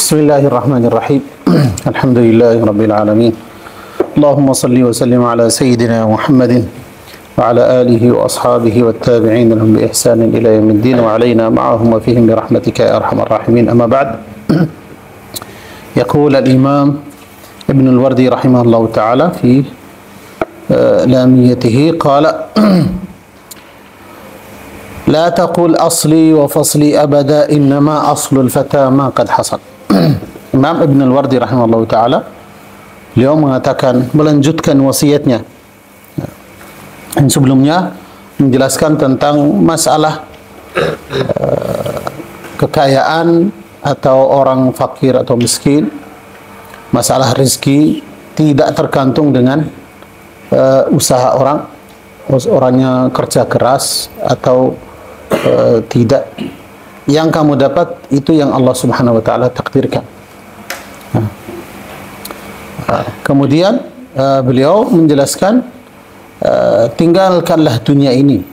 Bismillahirrahmanirrahim. Alhamdulillahi alamin. Allahumma salli wa sallim ala sayyidina Muhammadin wa ala alihi wa ashabihi wa tabi'in lahum bi ihsanin ila yaumiddin wa alaina ma'ahum wa fihim bi rahmatika ya arhamar rahimin. Amma ba'd. Yaqul al-Imam Ibn al-Wardi rahimahullah ta'ala fi lamiyatihi qala لا تقول أصلي وفصلي أبدا إنما أصل الفتى ما قد حصل. Imam Ibn al-Wardi rahimahullah ta'ala beliau mengatakan, melanjutkan wasiatnya yang sebelumnya menjelaskan tentang masalah kekayaan atau orang fakir atau miskin, masalah rezeki tidak tergantung dengan usaha orangnya kerja keras atau tidak. Yang kamu dapat itu yang Allah Subhanahu wa taala takdirkan. Kemudian beliau menjelaskan tinggalkanlah dunia ini.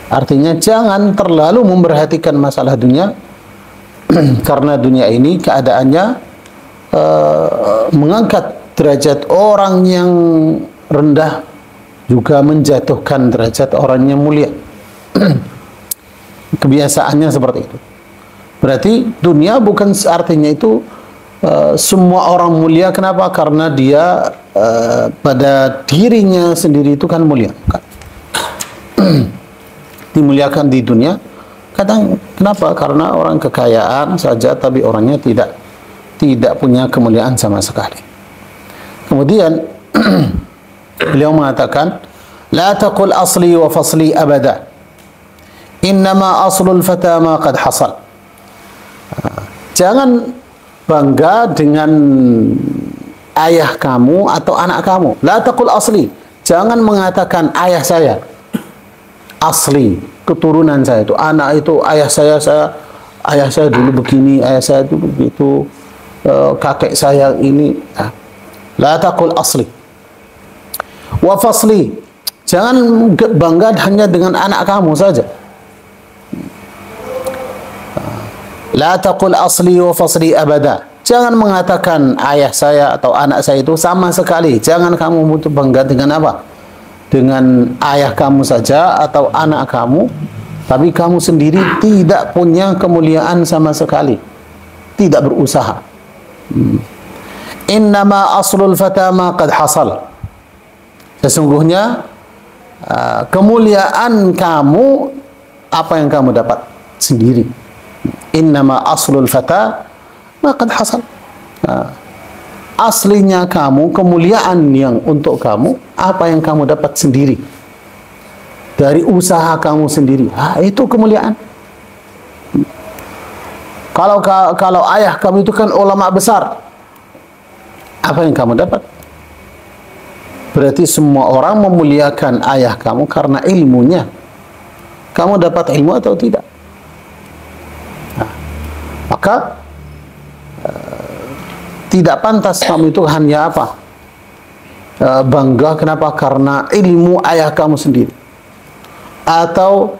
Artinya jangan terlalu memperhatikan masalah dunia karena dunia ini keadaannya mengangkat derajat orang yang rendah juga menjatuhkan derajat orang yang mulia. Kebiasaannya seperti itu. Berarti dunia bukan artinya itu semua orang mulia. Kenapa? Karena dia pada dirinya sendiri itu kan mulia. Dimuliakan di dunia. Kadang kenapa? Karena orang kekayaan saja tapi orangnya tidak punya kemuliaan sama sekali. Kemudian beliau mengatakan, la taqul asli wa fasli abada. Innama aslul fata ma qad hasal. Jangan bangga dengan ayah kamu atau anak kamu. La taqul asli. Jangan mengatakan ayah saya. Asli, keturunan saya itu, anak itu ayah saya dulu begini, ayah saya itu begitu, kakek saya ini. La taqul asli. Wa fasli. Jangan bangga hanya dengan anak kamu saja. La taqul asli wa fasli abada. Jangan mengatakan ayah saya atau anak saya itu sama sekali. Jangan kamu butuh bangga dengan apa? Dengan ayah kamu saja atau anak kamu, tapi kamu sendiri tidak punya kemuliaan sama sekali. Tidak berusaha. Innama aslul fata ma qad hasal. Sesungguhnya kemuliaan kamu apa yang kamu dapat sendiri. Innama aslul fata ma qad hasal. Aslinya kamu, kemuliaan yang untuk kamu apa yang kamu dapat sendiri dari usaha kamu sendiri. Itu kemuliaan. Kalau ayah kamu itu kan ulama besar, apa yang kamu dapat? Berarti semua orang memuliakan ayah kamu karena ilmunya. Kamu dapat ilmu atau tidak? Maka tidak pantas kamu itu hanya apa? Bangga. Kenapa? Karena ilmu ayah kamu sendiri. Atau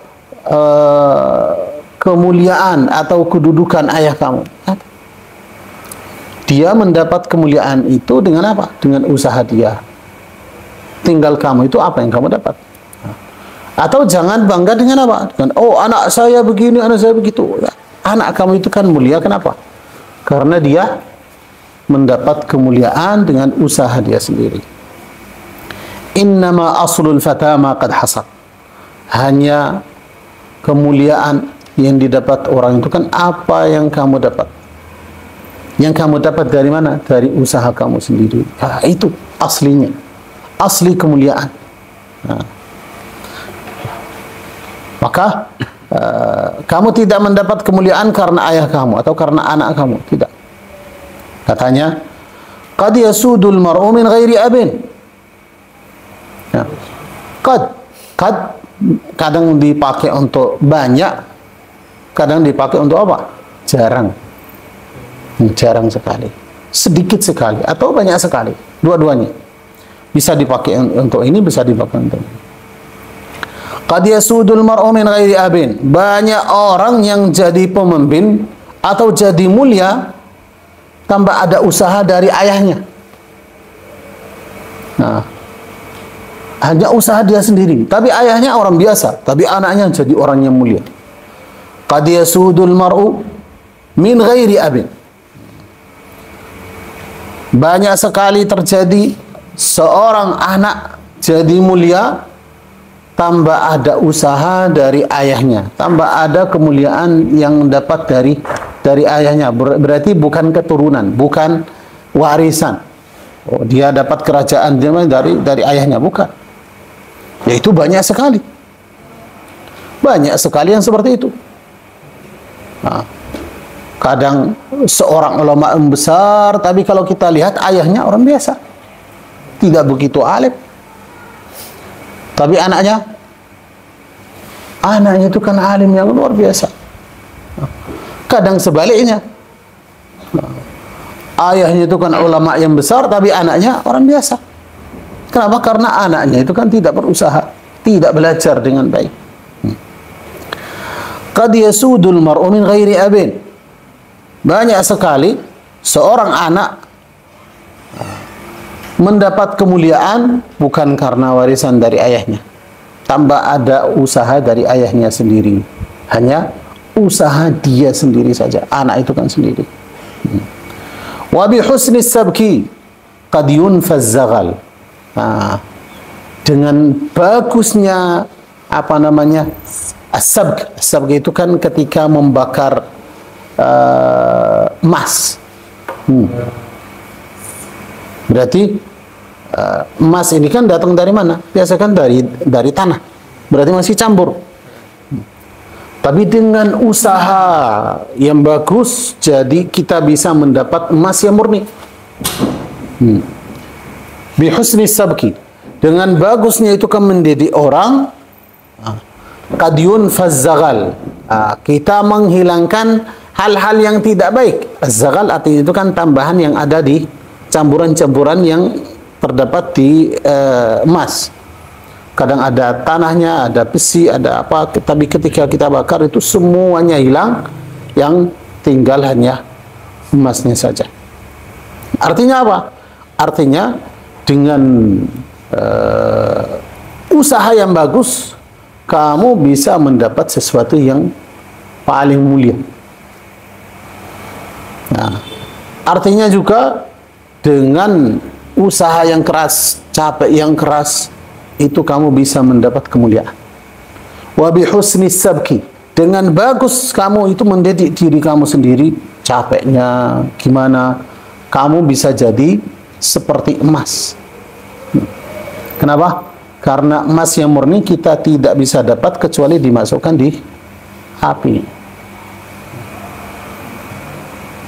kemuliaan atau kedudukan ayah kamu. Dia mendapat kemuliaan itu dengan apa? Dengan usaha dia. Tinggal kamu itu apa yang kamu dapat. Atau jangan bangga dengan apa? Dengan, oh anak saya begini, anak saya begitu. Anak kamu itu kan mulia. Kenapa? Karena dia mendapat kemuliaan dengan usaha dia sendiri. Innama aslul fata ma qad hasad. Hanya kemuliaan yang didapat orang itu kan apa yang kamu dapat. Yang kamu dapat dari mana? Dari usaha kamu sendiri. Itu aslinya. Asli kemuliaan. Maka kamu tidak mendapat kemuliaan karena ayah kamu atau karena anak kamu. Tidak. Katanya, qad yasudul mar'u min ghairi abin. Qad kadang dipakai untuk banyak, kadang dipakai untuk apa? Jarang. Jarang sekali. Sedikit sekali atau banyak sekali. Dua-duanya. Bisa dipakai untuk ini, bisa dipakai untuk ini. Qad yasudul mar'u min ghairi abin. Banyak orang yang jadi pemimpin atau jadi mulia tanpa ada usaha dari ayahnya. Nah, hanya usaha dia sendiri, tapi ayahnya orang biasa, tapi anaknya jadi orang yang mulia. Qad yasudul mar'u min ghairi abin. Banyak sekali terjadi seorang anak jadi mulia tanpa ada usaha dari ayahnya, tanpa ada kemuliaan yang dapat dari ayahnya. Berarti bukan keturunan, bukan warisan. Oh, dia dapat kerajaan dari ayahnya, bukan. Yaitu banyak sekali. Banyak sekali yang seperti itu. Nah, kadang seorang ulama yang besar, tapi kalau kita lihat ayahnya orang biasa, tidak begitu alim. Tapi anaknya itu kan alim yang luar biasa. Kadang sebaliknya, ayahnya itu kan ulama yang besar, tapi anaknya orang biasa. Kenapa? Karena anaknya itu kan tidak berusaha, tidak belajar dengan baik. Qad yasudul mar'u min ghairi abin. Banyak sekali seorang anak mendapat kemuliaan bukan karena warisan dari ayahnya, tanpa ada usaha dari ayahnya sendiri, hanya usaha dia sendiri saja. Anak itu kan sendiri. Wa bi husni sabki qad yunfaz zaghal. Nah, dengan bagusnya as-sabk. As-sabk itu kan ketika membakar emas. Berarti emas ini kan datang dari mana? Biasa kan dari tanah. Berarti masih campur. Tapi dengan usaha yang bagus, jadi kita bisa mendapat emas yang murni. Bihusni sabki, dengan bagusnya itu kan mendidik orang. Qadiyun fazzagal, kita menghilangkan hal-hal yang tidak baik. Az-zagal artinya itu kan tambahan yang ada di campuran-campuran yang terdapat di emas. Kadang ada tanahnya, ada besi, ada apa, tapi ketika kita bakar itu semuanya hilang, yang tinggal hanya emasnya saja. Artinya apa? Artinya dengan usaha yang bagus, kamu bisa mendapat sesuatu yang paling mulia. Nah, artinya juga dengan usaha yang keras, capek yang keras, itu kamu bisa mendapat kemuliaan. Wa bi husni sabki, dengan bagus kamu itu mendidik diri kamu sendiri, capeknya gimana, kamu bisa jadi seperti emas. Kenapa? Karena emas yang murni kita tidak bisa dapat kecuali dimasukkan di api.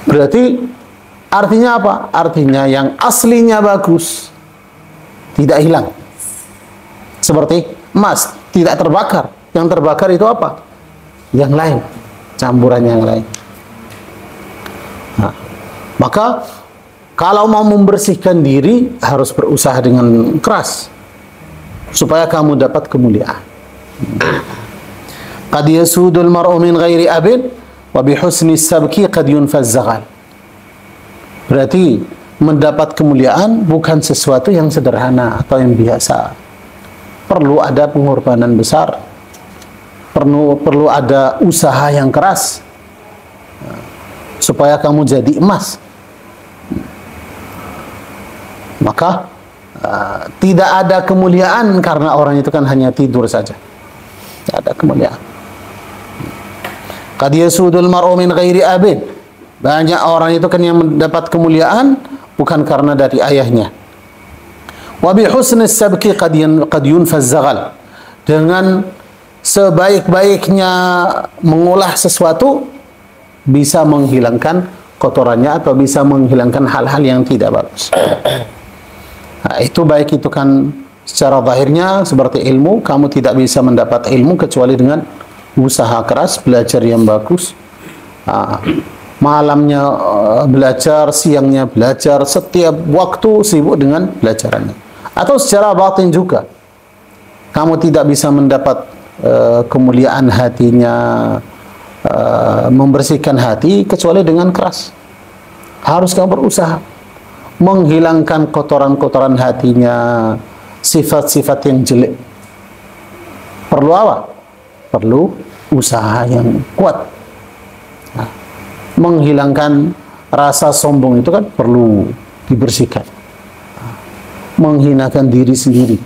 Berarti artinya apa? Artinya yang aslinya bagus tidak hilang. Seperti emas tidak terbakar. Yang terbakar itu apa? Yang lain, campuran yang lain. Nah, maka kalau mau membersihkan diri harus berusaha dengan keras supaya kamu dapat kemuliaan. Qad yasudul mar'u min ghairi abin wa bi husni sabki qad yunfaz zaghal. Berarti mendapat kemuliaan bukan sesuatu yang sederhana atau yang biasa. Perlu ada pengorbanan besar. Perlu ada usaha yang keras supaya kamu jadi emas. Maka tidak ada kemuliaan karena orang itu kan hanya tidur saja. Tidak ada kemuliaan. Qad yasudul mar'u min ghairi abin. Banyak orang itu kan yang mendapat kemuliaan bukan karena dari ayahnya. Wa bi husni sabki qad yunfaz zaghal. Dengan sebaik-baiknya mengolah sesuatu bisa menghilangkan kotorannya atau bisa menghilangkan hal-hal yang tidak bagus. Nah, itu baik itu kan secara zahirnya seperti ilmu, kamu tidak bisa mendapat ilmu kecuali dengan usaha keras, belajar yang bagus. Malamnya belajar, siangnya belajar, setiap waktu sibuk dengan belajarannya. Atau secara batin juga, kamu tidak bisa mendapat kemuliaan hatinya, membersihkan hati kecuali dengan keras. Harus kamu berusaha menghilangkan kotoran-kotoran hatinya, sifat-sifat yang jelek. Perlu apa? Perlu usaha yang kuat. Nah, menghilangkan rasa sombong itu kan perlu dibersihkan. Menghinakan diri sendiri,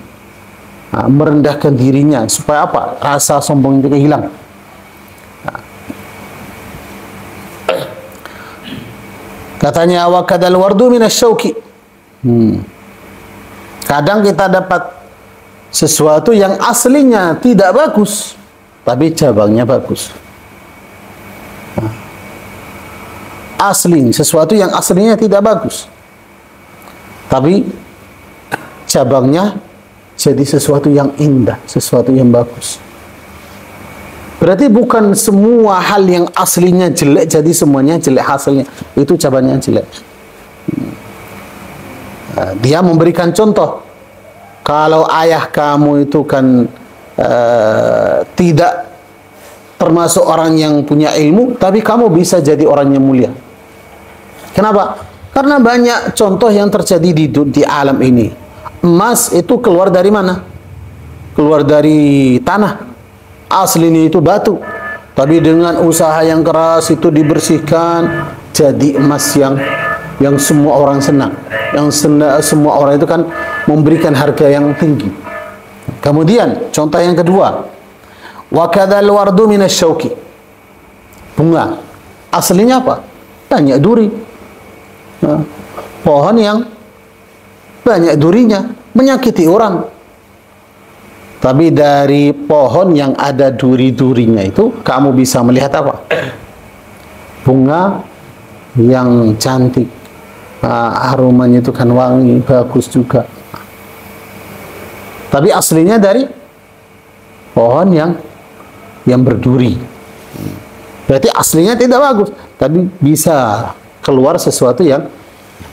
merendahkan dirinya supaya apa? Rasa sombong itu hilang. Katanya wa kadal wardu minasyauki. Kadang kita dapat sesuatu yang aslinya tidak bagus, tapi cabangnya bagus. Sesuatu yang aslinya tidak bagus, tapi cabangnya jadi sesuatu yang indah, sesuatu yang bagus. Berarti bukan semua hal yang aslinya jelek jadi semuanya jelek hasilnya. Itu cabangnya jelek. Dia memberikan contoh. Kalau ayah kamu itu kan tidak termasuk orang yang punya ilmu, tapi kamu bisa jadi orang yang mulia. Kenapa? Karena banyak contoh yang terjadi di alam ini. Emas itu keluar dari mana? Keluar dari tanah. Aslinya itu batu. Tapi dengan usaha yang keras itu dibersihkan jadi emas yang semua orang senang. Semua orang itu kan memberikan harga yang tinggi. Kemudian contoh yang kedua, wa kadzal wardu minasyauki. Bunga aslinya apa? Banyak duri. Pohon yang banyak durinya menyakiti orang. Tapi dari pohon yang ada duri-durinya itu kamu bisa melihat apa? Bunga yang cantik, aromanya itu kan wangi, bagus juga. Tapi aslinya dari pohon yang berduri. Berarti aslinya tidak bagus, tapi bisa keluar sesuatu yang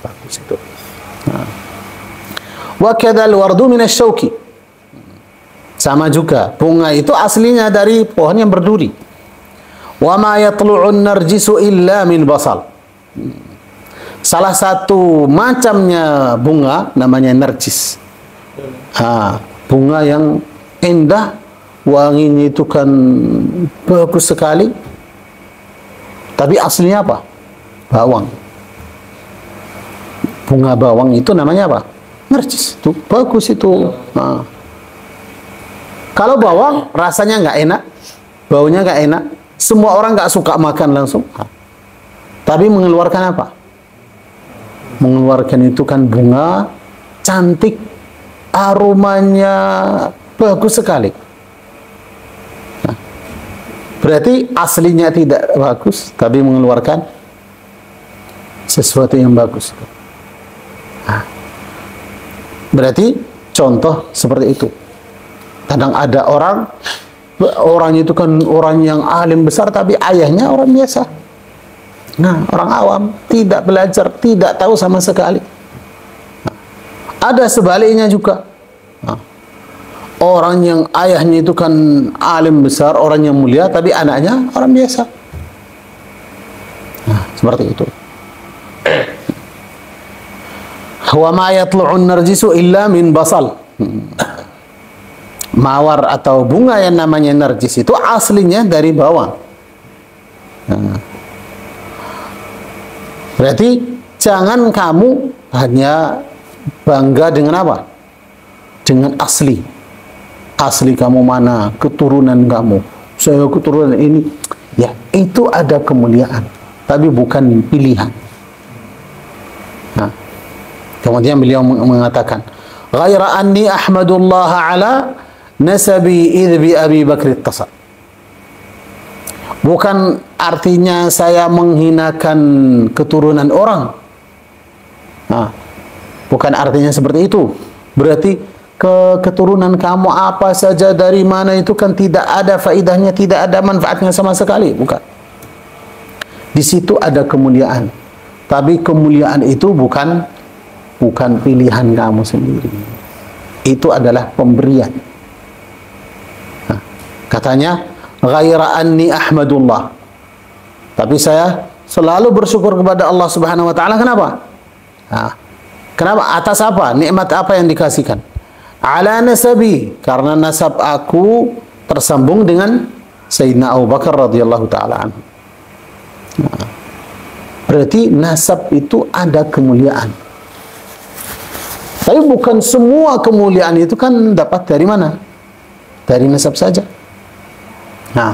bagus itu. Wa kadzal wardu minasyauki. Sama juga, bunga itu aslinya dari pohon yang berduri. Wa ma yatlu'un narjisu illa min basal. Salah satu macamnya bunga namanya narjis. Bunga yang indah, wanginya itu kan bagus sekali. Tapi aslinya apa? Bawang. Bunga bawang itu namanya apa? Narjis. Itu bagus itu. Kalau bawang rasanya nggak enak, baunya nggak enak, semua orang nggak suka makan langsung. Tapi mengeluarkan apa? Mengeluarkan itu kan bunga cantik, aromanya bagus sekali. Berarti aslinya tidak bagus, tapi mengeluarkan sesuatu yang bagus. Berarti contoh seperti itu. Kadang ada orang itu kan orang yang alim besar, tapi ayahnya orang biasa. Nah, orang awam, tidak belajar, tidak tahu sama sekali. Ada sebaliknya juga. Orang yang ayahnya itu kan alim besar, orang yang mulia, tapi anaknya orang biasa. Nah, seperti itu. Wa ma yatlu'un narjisu illa min basal. Mawar atau bunga yang namanya narjis itu aslinya dari bawang. Berarti jangan kamu hanya bangga dengan apa? Dengan asli. Asli kamu mana? Keturunan kamu. Saya keturunan ini. Ya, itu ada kemuliaan. Tapi bukan pilihan. Kemudian beliau mengatakan, ghaira anni ahmadullah ala nasabi idh bi Abi Bakr ittasal. Bukan artinya saya menghinakan keturunan orang. Bukan artinya seperti itu. Berarti keturunan kamu apa saja dari mana itu kan tidak ada faedahnya, tidak ada manfaatnya sama sekali. Bukan. Di situ ada kemuliaan. Tapi kemuliaan itu bukan pilihan kamu sendiri. Itu adalah pemberian. Katanya, ghaira anni ahmadullah. Tapi saya selalu bersyukur kepada Allah Subhanahu wa taala. Kenapa? Nah, kenapa? Atas apa? Nikmat apa yang dikasihkan? Ala nasabi, karena nasab aku tersambung dengan Sayyidina Abu Bakar radhiyallahu taala anhu. Nah, berarti nasab itu ada kemuliaan. Tapi bukan semua kemuliaan itu kan dapat dari mana? Dari nasab saja. Nah,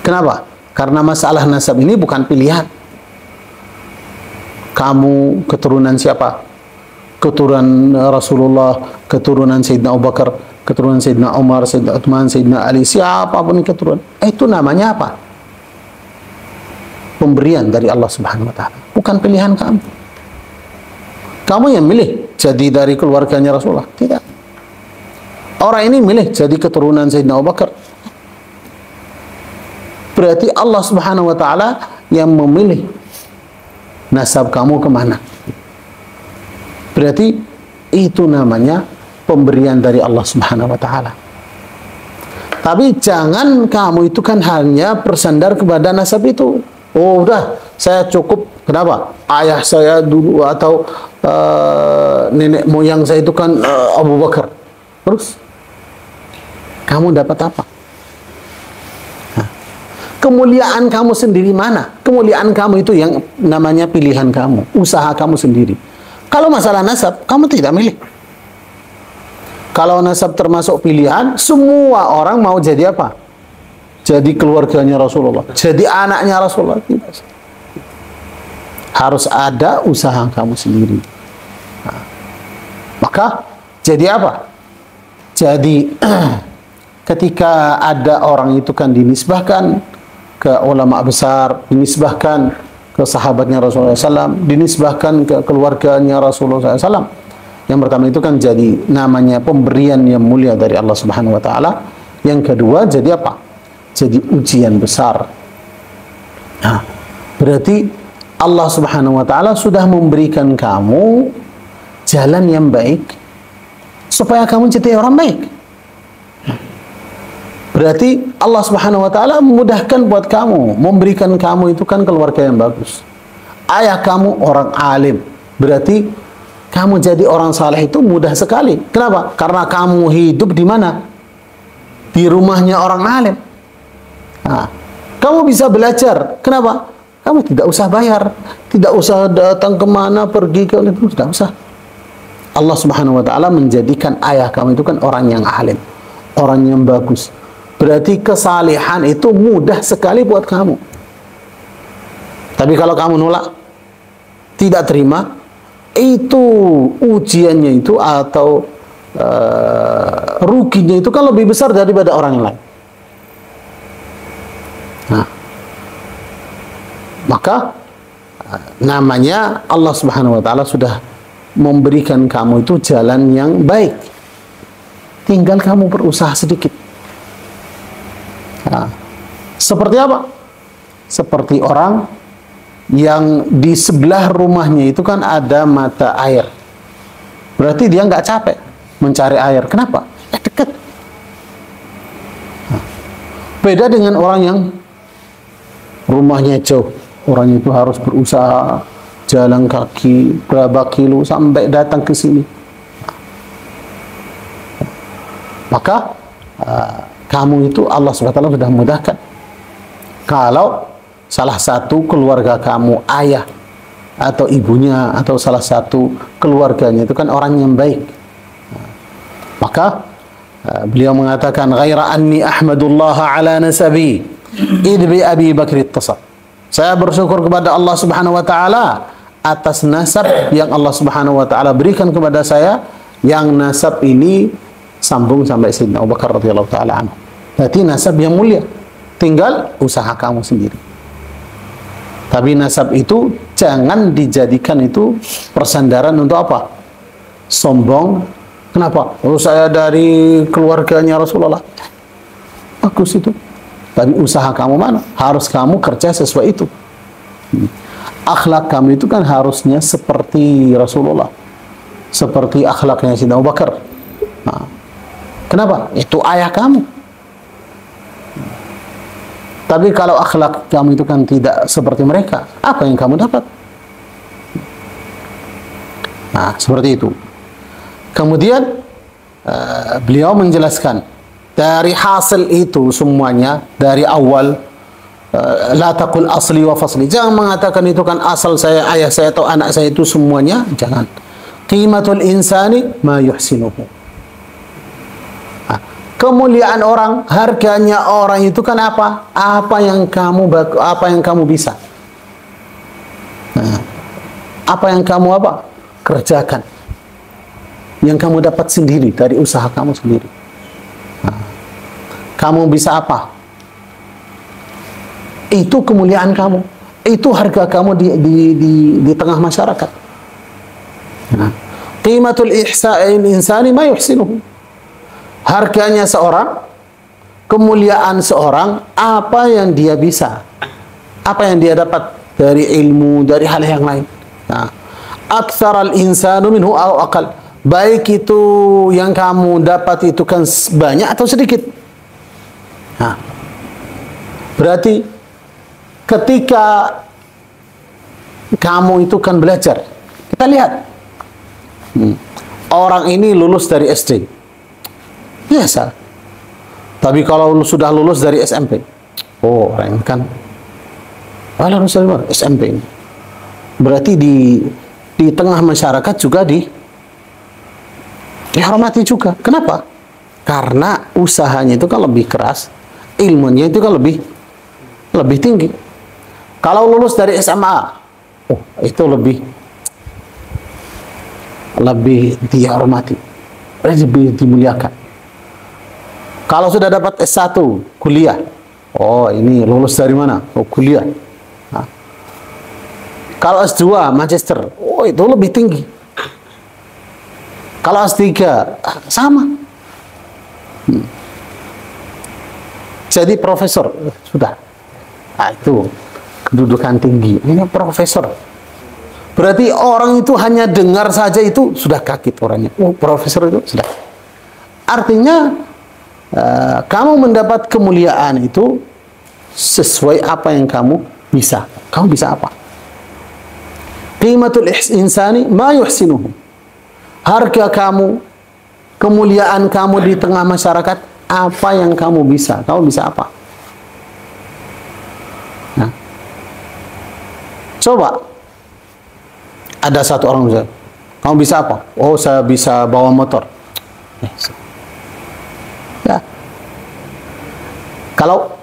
kenapa? Karena masalah nasab ini bukan pilihan. Kamu keturunan siapa? Keturunan Rasulullah, keturunan Sayyidina Abu Bakar, keturunan Sayyidina Umar, Sayyidina Uthman, Sayyidina Ali, siapapun keturunan. Itu namanya apa? Pemberian dari Allah Subhanahu wa taala. Bukan pilihan kamu. Kamu yang milih jadi dari keluarganya Rasulullah. Tidak. Orang ini milih jadi keturunan Sayyidina Abu Bakar. Berarti Allah Subhanahu wa taala yang memilih nasab kamu kemana. Berarti itu namanya pemberian dari Allah Subhanahu wa taala. Tapi jangan kamu itu kan hanya bersandar kepada nasab itu. Oh, udah, saya cukup. Kenapa? Ayah saya dulu atau nenek moyang saya itu kan Abu Bakar. Terus kamu dapat apa? Nah, kemuliaan kamu sendiri mana? Kemuliaan kamu itu yang namanya pilihan kamu, usaha kamu sendiri. Kalau masalah nasab, kamu tidak milih. Kalau nasab termasuk pilihan, semua orang mau jadi apa? Jadi keluarganya Rasulullah, jadi anaknya Rasulullah. Tidak. Harus ada usaha kamu sendiri. Nah, maka jadi apa? Jadi ketika ada orang itu kan dinisbahkan ke ulama besar, dinisbahkan ke sahabatnya Rasulullah SAW, dinisbahkan ke keluarganya Rasulullah SAW. Yang pertama itu kan jadi namanya pemberian yang mulia dari Allah Subhanahu wa taala. Yang kedua jadi apa? Jadi ujian besar. Nah, berarti Allah Subhanahu wa taala sudah memberikan kamu jalan yang baik supaya kamu jadi orang baik. Berarti Allah Subhanahu wa taala memudahkan buat kamu, memberikan kamu itu kan keluarga yang bagus. Ayah kamu orang alim. Berarti kamu jadi orang saleh itu mudah sekali. Kenapa? Karena kamu hidup di mana? Di rumahnya orang alim. Nah, kamu bisa belajar. Kenapa? Kamu tidak usah bayar, tidak usah datang kemana, pergi ke itu, tidak usah. Allah Subhanahu wa taala menjadikan ayah kamu itu kan orang yang alim, orang yang bagus. Berarti kesalehan itu mudah sekali buat kamu. Tapi kalau kamu nolak, tidak terima, itu ujiannya itu atau ruginya itu kan lebih besar daripada orang lain. Nah, maka namanya Allah Subhanahu wa taala sudah memberikan kamu itu jalan yang baik. Tinggal kamu berusaha sedikit. Nah, seperti apa? Seperti orang yang di sebelah rumahnya itu kan ada mata air. Berarti dia nggak capek mencari air. Kenapa? Dekat. Nah, beda dengan orang yang rumahnya jauh. Orang itu harus berusaha jalan kaki berapa kilo sampai datang ke sini. Maka kamu itu Allah SWT sudah mudahkan. Kalau salah satu keluarga kamu, ayah atau ibunya atau salah satu keluarganya itu kan orang yang baik, maka beliau mengatakan ghaira anni ahmadullah ala nasabi idbi Abi Bakr ittasab. Saya bersyukur kepada Allah Subhanahu wa taala atas nasab yang Allah Subhanahu wa taala berikan kepada saya, yang nasab ini sambung sampai Sayyidina Abu Bakar radhiyallahu taala anhu. Berarti nasab yang mulia. Tinggal usaha kamu sendiri. Tapi nasab itu jangan dijadikan itu persandaran untuk apa? Sombong. Kenapa? Oh, saya dari keluarganya Rasulullah. Bagus itu. Tapi usaha kamu mana? Harus kamu kerja sesuai itu. Akhlak kamu itu kan harusnya seperti Rasulullah. Seperti akhlaknya Sayyidina Abu Bakar. Nah, kenapa? Itu ayah kamu. Tapi kalau akhlak kamu itu kan tidak seperti mereka, apa yang kamu dapat? Nah, seperti itu. Kemudian beliau menjelaskan dari hasil itu semuanya dari awal, la taqul asli wa fasli. Jangan mengatakan itu kan asal saya, ayah saya atau anak saya itu semuanya. Jangan. Qimatul insani ma yuhsinuhu. Kemuliaan orang, harganya orang itu kan apa? Apa yang kamu bisa. Nah, apa yang kamu kerjakan. Yang kamu dapat sendiri dari usaha kamu sendiri. Nah, kamu bisa apa? Itu kemuliaan kamu. Itu harga kamu di tengah masyarakat. Nah, qimatul insani ma yuhsinuhu. Harganya seorang, kemuliaan seorang, apa yang dia bisa, apa yang dia dapat dari ilmu, dari hal yang lain. Nah, aktsaral insanu minhu aw aqal. Baik itu yang kamu dapat itu kan banyak atau sedikit. Nah, berarti ketika kamu itu kan belajar, kita lihat orang ini lulus dari SD biasa, tapi kalau sudah lulus dari SMP, oh orang kan lulus dari SMP, berarti di tengah masyarakat juga dihormati juga. Kenapa? Karena usahanya itu kan lebih keras, ilmunya itu kan lebih tinggi. Kalau lulus dari SMA, oh itu lebih dihormati, lebih dimuliakan. Kalau sudah dapat S1 kuliah, oh ini lulus dari mana? Oh kuliah. Nah, kalau S2 magister, oh itu lebih tinggi. Kalau S3 sama. Jadi profesor sudah. Nah, itu kedudukan tinggi. Ini profesor. Berarti orang itu hanya dengar saja itu sudah kaget orangnya. Oh, profesor itu sudah. Artinya kamu mendapat kemuliaan itu sesuai apa yang kamu bisa. Kamu bisa apa? Qimatul insani ma yuhsinuhu. Harga kamu, kemuliaan kamu di tengah masyarakat, apa yang kamu bisa? Kamu bisa apa? Nah, coba ada satu orang bisa, kamu bisa apa? Oh, saya bisa bawa motor. Ya, kalau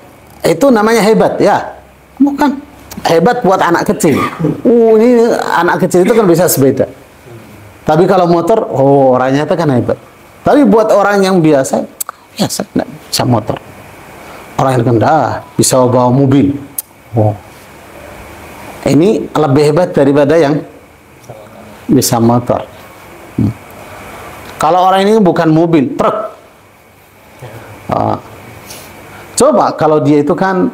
itu namanya hebat, ya, bukan hebat buat anak kecil. Ini anak kecil itu kan bisa sepeda. Tapi kalau motor, oh orangnya itu kan hebat. Tapi buat orang yang biasa, ya saya tidak bisa motor. Orang yang rendah bisa bawa mobil. Oh, ini lebih hebat daripada yang bisa motor. Kalau orang ini bukan mobil, truk. Coba kalau dia itu kan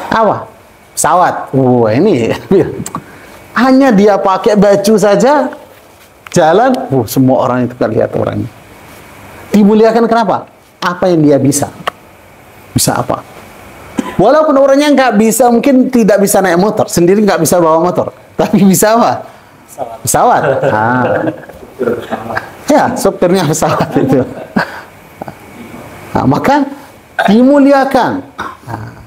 apa? Pesawat. Ini hanya dia pakai baju saja jalan, semua orang itu kan lihat orangnya. Dimuliakan kenapa? Apa yang dia bisa? Bisa apa? Walaupun orangnya nggak bisa, mungkin tidak bisa naik motor, sendiri nggak bisa bawa motor, tapi bisa apa? Pesawat. Ya, sopirnya pesawat itu. Nah, maka dimuliakan. Nah,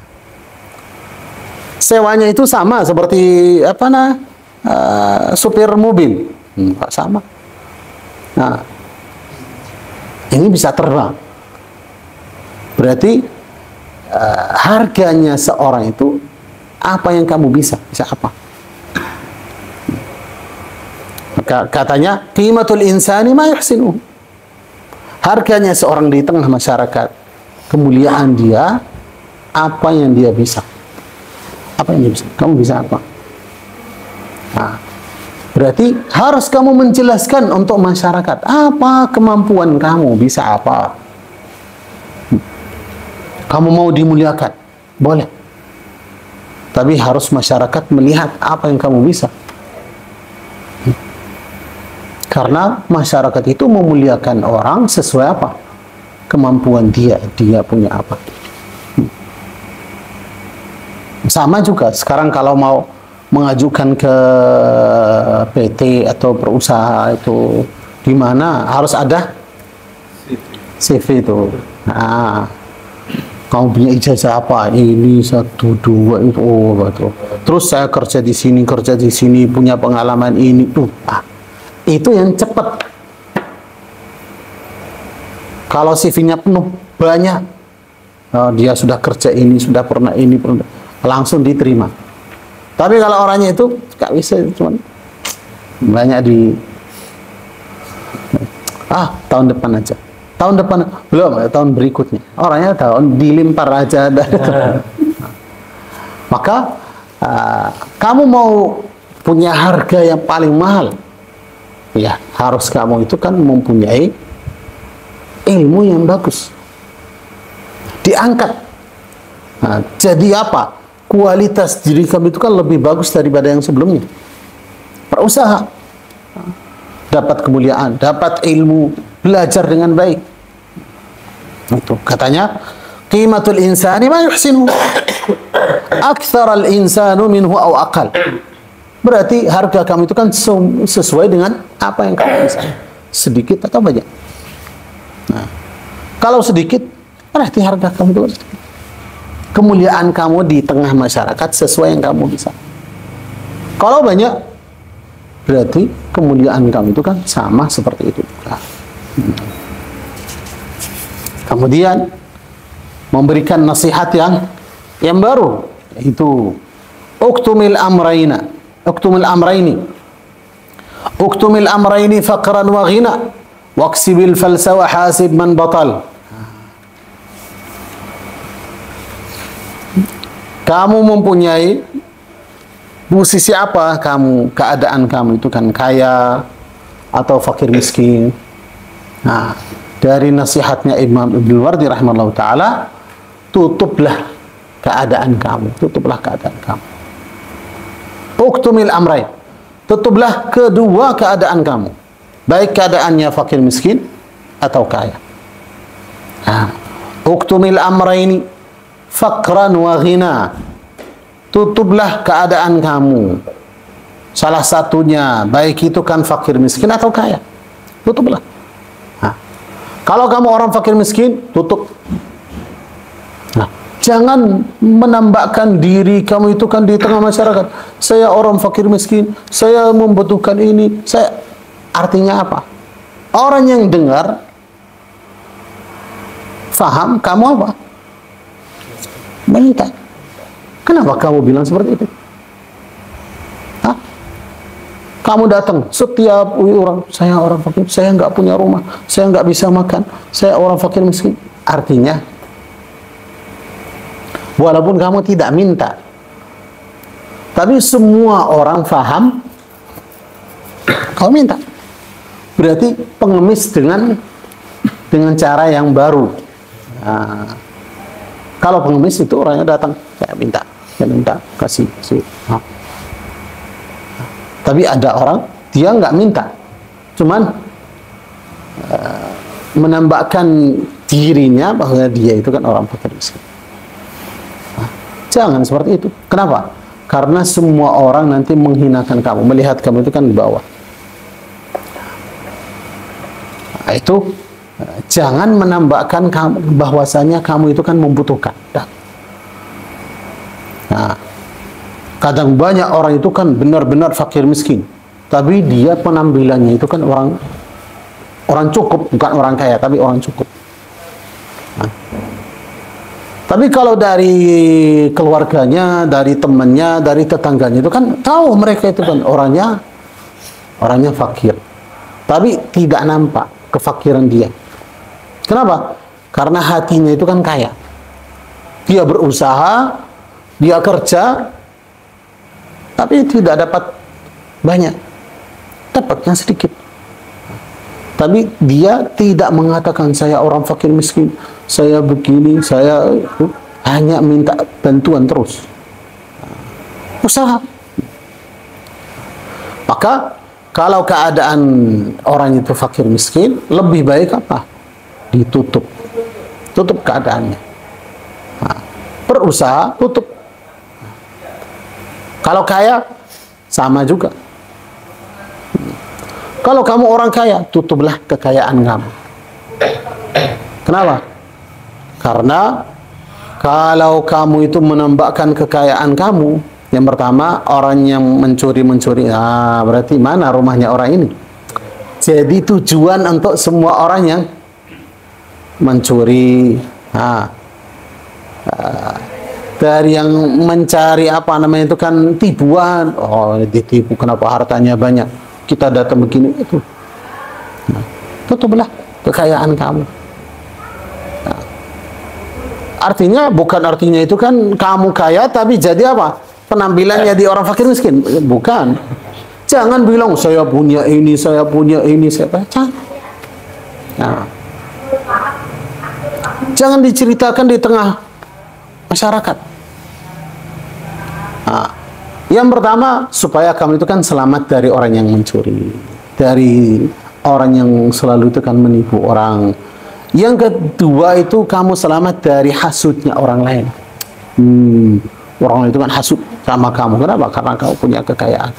sewanya itu sama seperti supir mobil, sama. Nah, ini bisa terbang. Berarti harganya seorang itu apa yang kamu bisa apa? Maka katanya qimatul insani ma yuhsinuhu. Harganya seorang di tengah masyarakat, kemuliaan dia, apa yang dia bisa. Apa yang dia bisa? Kamu bisa apa? Nah, berarti harus kamu menjelaskan untuk masyarakat apa kemampuan kamu, bisa apa. Kamu mau dimuliakan, boleh. Tapi harus masyarakat melihat apa yang kamu bisa. Karena masyarakat itu memuliakan orang sesuai apa? Kemampuan dia punya apa. Sama juga sekarang kalau mau mengajukan ke PT atau perusahaan itu di mana harus ada CV itu. Nah, kamu punya ijazah apa? Ini 1, 2 itu, oh betul. Terus saya kerja di sini, punya pengalaman ini tuh. Ah, itu yang cepat. Kalau CV-nya penuh banyak, dia sudah kerja ini, sudah pernah ini, langsung diterima. Tapi kalau orangnya itu nggak bisa, cuman banyak di tahun depan aja. Tahun depan belum, tahun berikutnya. Orangnya tahun dilimpar aja. Maka kamu mau punya harga yang paling mahal, ya harus kamu itu kan mempunyai ilmu yang bagus. Diangkat. Nah, jadi apa? Kualitas diri kamu itu kan lebih bagus daripada yang sebelumnya. Berusaha, dapat kemuliaan, dapat ilmu, belajar dengan baik. Itu katanya, qimatul insani ma yuhsinu, aktsara al insanu minhu aw aqal. Berarti harga kamu itu kan sesuai dengan apa yang kamu bisa, sedikit atau banyak. Nah, kalau sedikit, berarti harga kamu itu sedikit. Kemuliaan kamu di tengah masyarakat sesuai yang kamu bisa. Kalau banyak, berarti kemuliaan kamu itu kan sama seperti itu juga. Kemudian memberikan nasihat yang baru, yaitu uktumil amraina, uktumil amraini faqran wa ghina waqsibil falsa wa hasib man batal. Kamu mempunyai posisi apa kamu, keadaan kamu itu kan kaya atau fakir miskin. Nah, dari nasihatnya Imam Ibnu Wardi rahimahullah ta'ala, tutuplah keadaan kamu, tutuplah keadaan kamu. Uktumil amrain, tutuplah kedua keadaan kamu, baik keadaannya fakir miskin atau kaya. Nah, uktumil amraini faqran wa ghina, tutuplah keadaan kamu, salah satunya baik itu kan fakir miskin atau kaya, tutuplah. Nah, kalau kamu orang fakir miskin, tutup. Nah, jangan menambahkan diri kamu itu kan di tengah masyarakat, saya orang fakir miskin, saya membutuhkan ini, saya, artinya apa? Orang yang dengar faham kamu apa? Minta. Kenapa kamu bilang seperti itu? Hah? Kamu datang setiap orang, saya orang fakir, saya nggak punya rumah, saya nggak bisa makan, saya orang fakir miskin. Artinya, walaupun kamu tidak minta, tapi semua orang faham kamu minta. Berarti pengemis dengan cara yang baru. Nah, kalau pengemis itu orangnya datang, saya minta, kasih. Nah. Tapi ada orang dia nggak minta, cuman menambahkan dirinya bahwa dia itu kan orang fakir miskin. Nah, jangan seperti itu. Kenapa? Karena semua orang nanti menghinakan kamu, melihat kamu itu kan di bawah. Nah, itu jangan menambahkan bahwasanya kamu itu kan membutuhkan. Nah, kadang banyak orang itu kan benar-benar fakir miskin, tapi dia penampilannya itu kan orang cukup, bukan orang kaya, tapi orang cukup. Nah, tapi kalau dari keluarganya, dari temannya, dari tetangganya itu kan tahu mereka itu kan orangnya fakir, tapi tidak nampak kefakiran dia. Kenapa? Karena hatinya itu kan kaya. Dia berusaha, dia kerja, tapi tidak dapat banyak, dapatnya sedikit. Tapi dia tidak mengatakan saya orang fakir miskin, saya begini, saya hanya minta bantuan terus. Usaha. Maka kalau keadaan orang itu fakir miskin, lebih baik apa? Ditutup, tutup keadaannya. Nah, berusaha tutup. Kalau kaya, sama juga. Kalau kamu orang kaya, tutuplah kekayaan kamu. Kenapa? Karena kalau kamu itu menambahkan kekayaan kamu, yang pertama orang yang mencuri-mencuri, berarti mana rumahnya orang ini? Jadi tujuan untuk semua orang yang mencuri, dari yang mencari apa namanya itu kan tipuan. Oh, ditipu, kenapa hartanya banyak? Kita datang begini itu. Tutuplah kekayaan kamu. Artinya bukan artinya itu kan kamu kaya tapi jadi apa? Penampilannya di orang fakir miskin. Bukan. Jangan bilang saya punya ini, saya punya ini, saya baca. Jangan diceritakan di tengah masyarakat. Yang pertama, supaya kamu itu kan selamat dari orang yang mencuri, dari orang yang selalu itu kan menipu orang. Yang kedua itu kamu selamat dari hasutnya orang lain. Orang itu kan hasut sama kamu. Kenapa? Karena kamu punya kekayaan.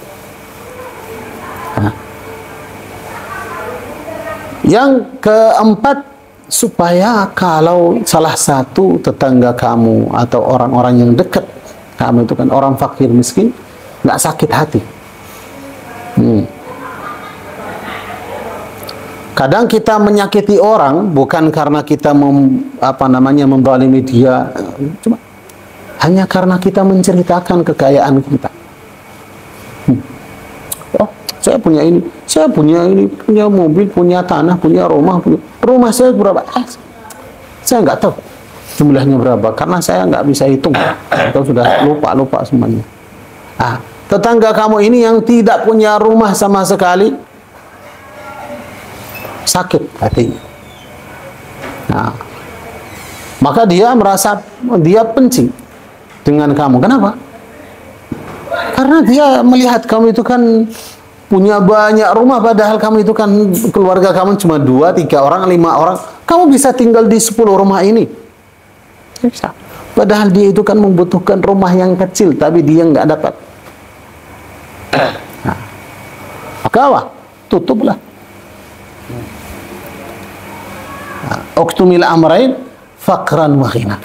Yang keempat, supaya kalau salah satu tetangga kamu atau orang-orang yang dekat kamu itu kan orang fakir miskin, nggak sakit hati. Kadang kita menyakiti orang bukan karena kita menzalimi dia, cuma hanya karena kita menceritakan kekayaan kita. Oh, saya punya ini, punya mobil, punya tanah, punya rumah saya berapa? Saya nggak tahu jumlahnya berapa karena saya nggak bisa hitung atau sudah lupa semuanya. Tetangga kamu ini yang tidak punya rumah sama sekali, sakit hatinya. Maka dia merasa dia benci dengan kamu. Kenapa? Karena dia melihat kamu itu kan punya banyak rumah, padahal kamu itu kan keluarga kamu cuma 2, 3 orang, 5 orang. Kamu bisa tinggal di 10 rumah ini. Bisa. Padahal dia itu kan membutuhkan rumah yang kecil, tapi dia nggak dapat. Maka apa? Tutuplah. Uktumil amrain faqran wa ghina.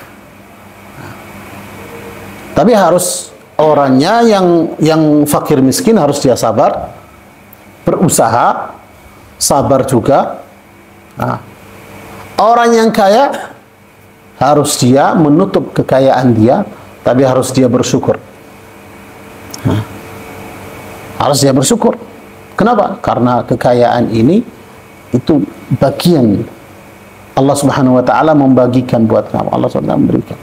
Tapi harus orangnya yang fakir miskin harus dia sabar, berusaha, sabar juga. Orang yang kaya harus dia menutup kekayaan dia, tapi harus dia bersyukur. Harus dia bersyukur. Kenapa? Karena kekayaan ini itu bagian Allah Subhanahu wa taala membagikan buat kamu. Allah SWT memberikan.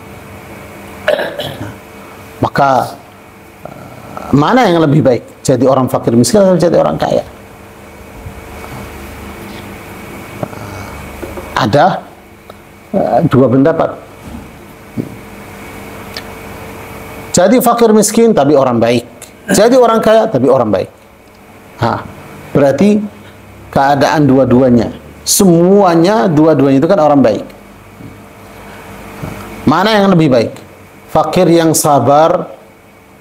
Maka mana yang lebih baik? Jadi orang fakir miskin atau jadi orang kaya? Ada dua pendapat. Jadi fakir miskin tapi orang baik. Jadi orang kaya tapi orang baik. Berarti keadaan dua-duanya. Semuanya, dua-duanya itu kan orang baik. Mana yang lebih baik? Fakir yang sabar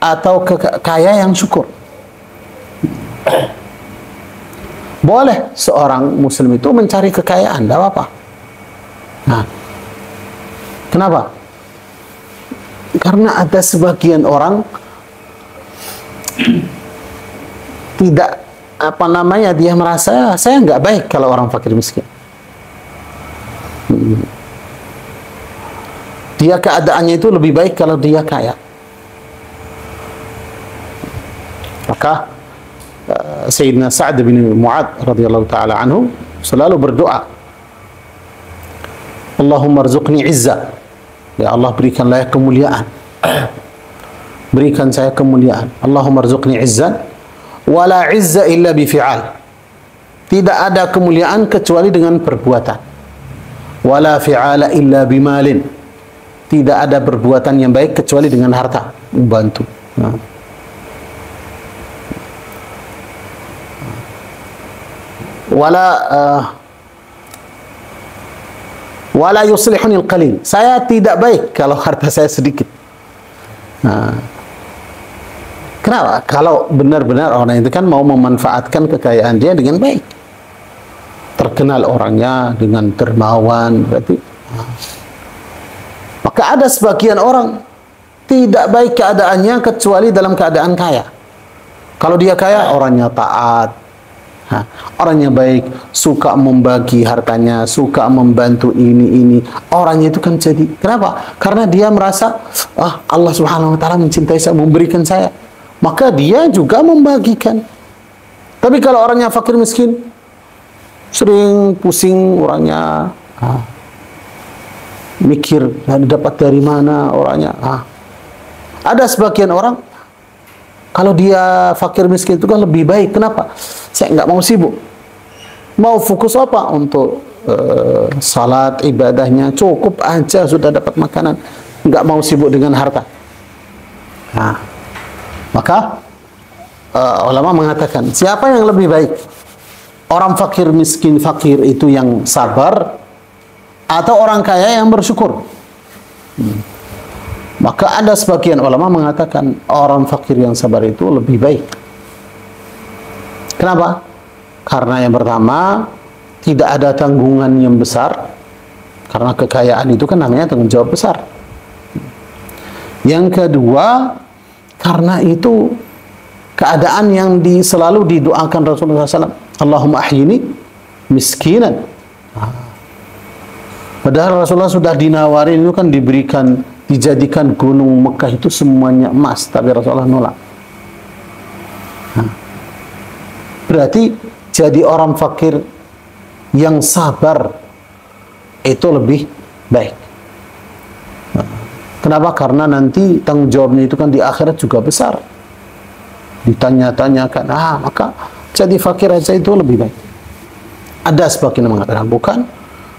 atau kaya yang syukur? Boleh seorang muslim itu mencari kekayaan, tidak apa-apa. Kenapa? Karena ada sebagian orang tidak dia merasa saya nggak baik kalau orang fakir miskin. Dia keadaannya itu lebih baik kalau dia kaya. Maka Sayyidina Sa'ad bin Mu'ad radhiyallahu ta'ala anhu selalu berdoa, Allahumma rzuqni izzah. Ya Allah, berikanlah kemuliaan. Berikan saya kemuliaan. Allahumma rzuqni izzah. Wala izza illa bifi'al. Tidak ada kemuliaan kecuali dengan perbuatan. Wala fi'ala illa bimalin. Tidak ada perbuatan yang baik kecuali dengan harta, membantu. Wala yuslihunil qalil. Saya tidak baik kalau harta saya sedikit. Kenapa? Kalau benar-benar orang itu kan mau memanfaatkan kekayaan dia dengan baik. Terkenal orangnya dengan dermawan, berarti. Maka ada sebagian orang tidak baik keadaannya kecuali dalam keadaan kaya. Kalau dia kaya, orangnya taat, orangnya baik, suka membagi hartanya, suka membantu ini. Orangnya itu kan jadi, kenapa? Karena dia merasa, Allah Subhanahu wa Ta'ala mencintai saya, memberikan saya. Maka dia juga membagikan. Tapi kalau orangnya fakir miskin, sering pusing orangnya, mikir dapat dari mana orangnya. Ada sebagian orang, kalau dia fakir miskin itu kan lebih baik. Kenapa? Saya nggak mau sibuk. Mau fokus apa? Untuk salat, ibadahnya cukup aja sudah dapat makanan. Nggak mau sibuk dengan harta. Maka ulama mengatakan, siapa yang lebih baik? Orang fakir miskin fakir itu yang sabar, atau orang kaya yang bersyukur? Maka ada sebagian ulama mengatakan orang fakir yang sabar itu lebih baik. Kenapa? Karena yang pertama, tidak ada tanggungan yang besar. Karena kekayaan itu kan namanya tanggung jawab besar. Yang kedua, karena itu keadaan yang selalu didoakan Rasulullah SAW. Allahumma ahyini miskinan. Padahal Rasulullah sudah dinawarin, itu kan diberikan, dijadikan gunung Mekah itu semuanya emas, tapi Rasulullah nolak. Berarti jadi orang fakir yang sabar itu lebih baik. Kenapa? Karena nanti tanggung jawabnya itu kan di akhirat juga besar. Ditanya-tanyakan, maka jadi fakir aja itu lebih baik. Ada sebagian yang mengatakan bukan.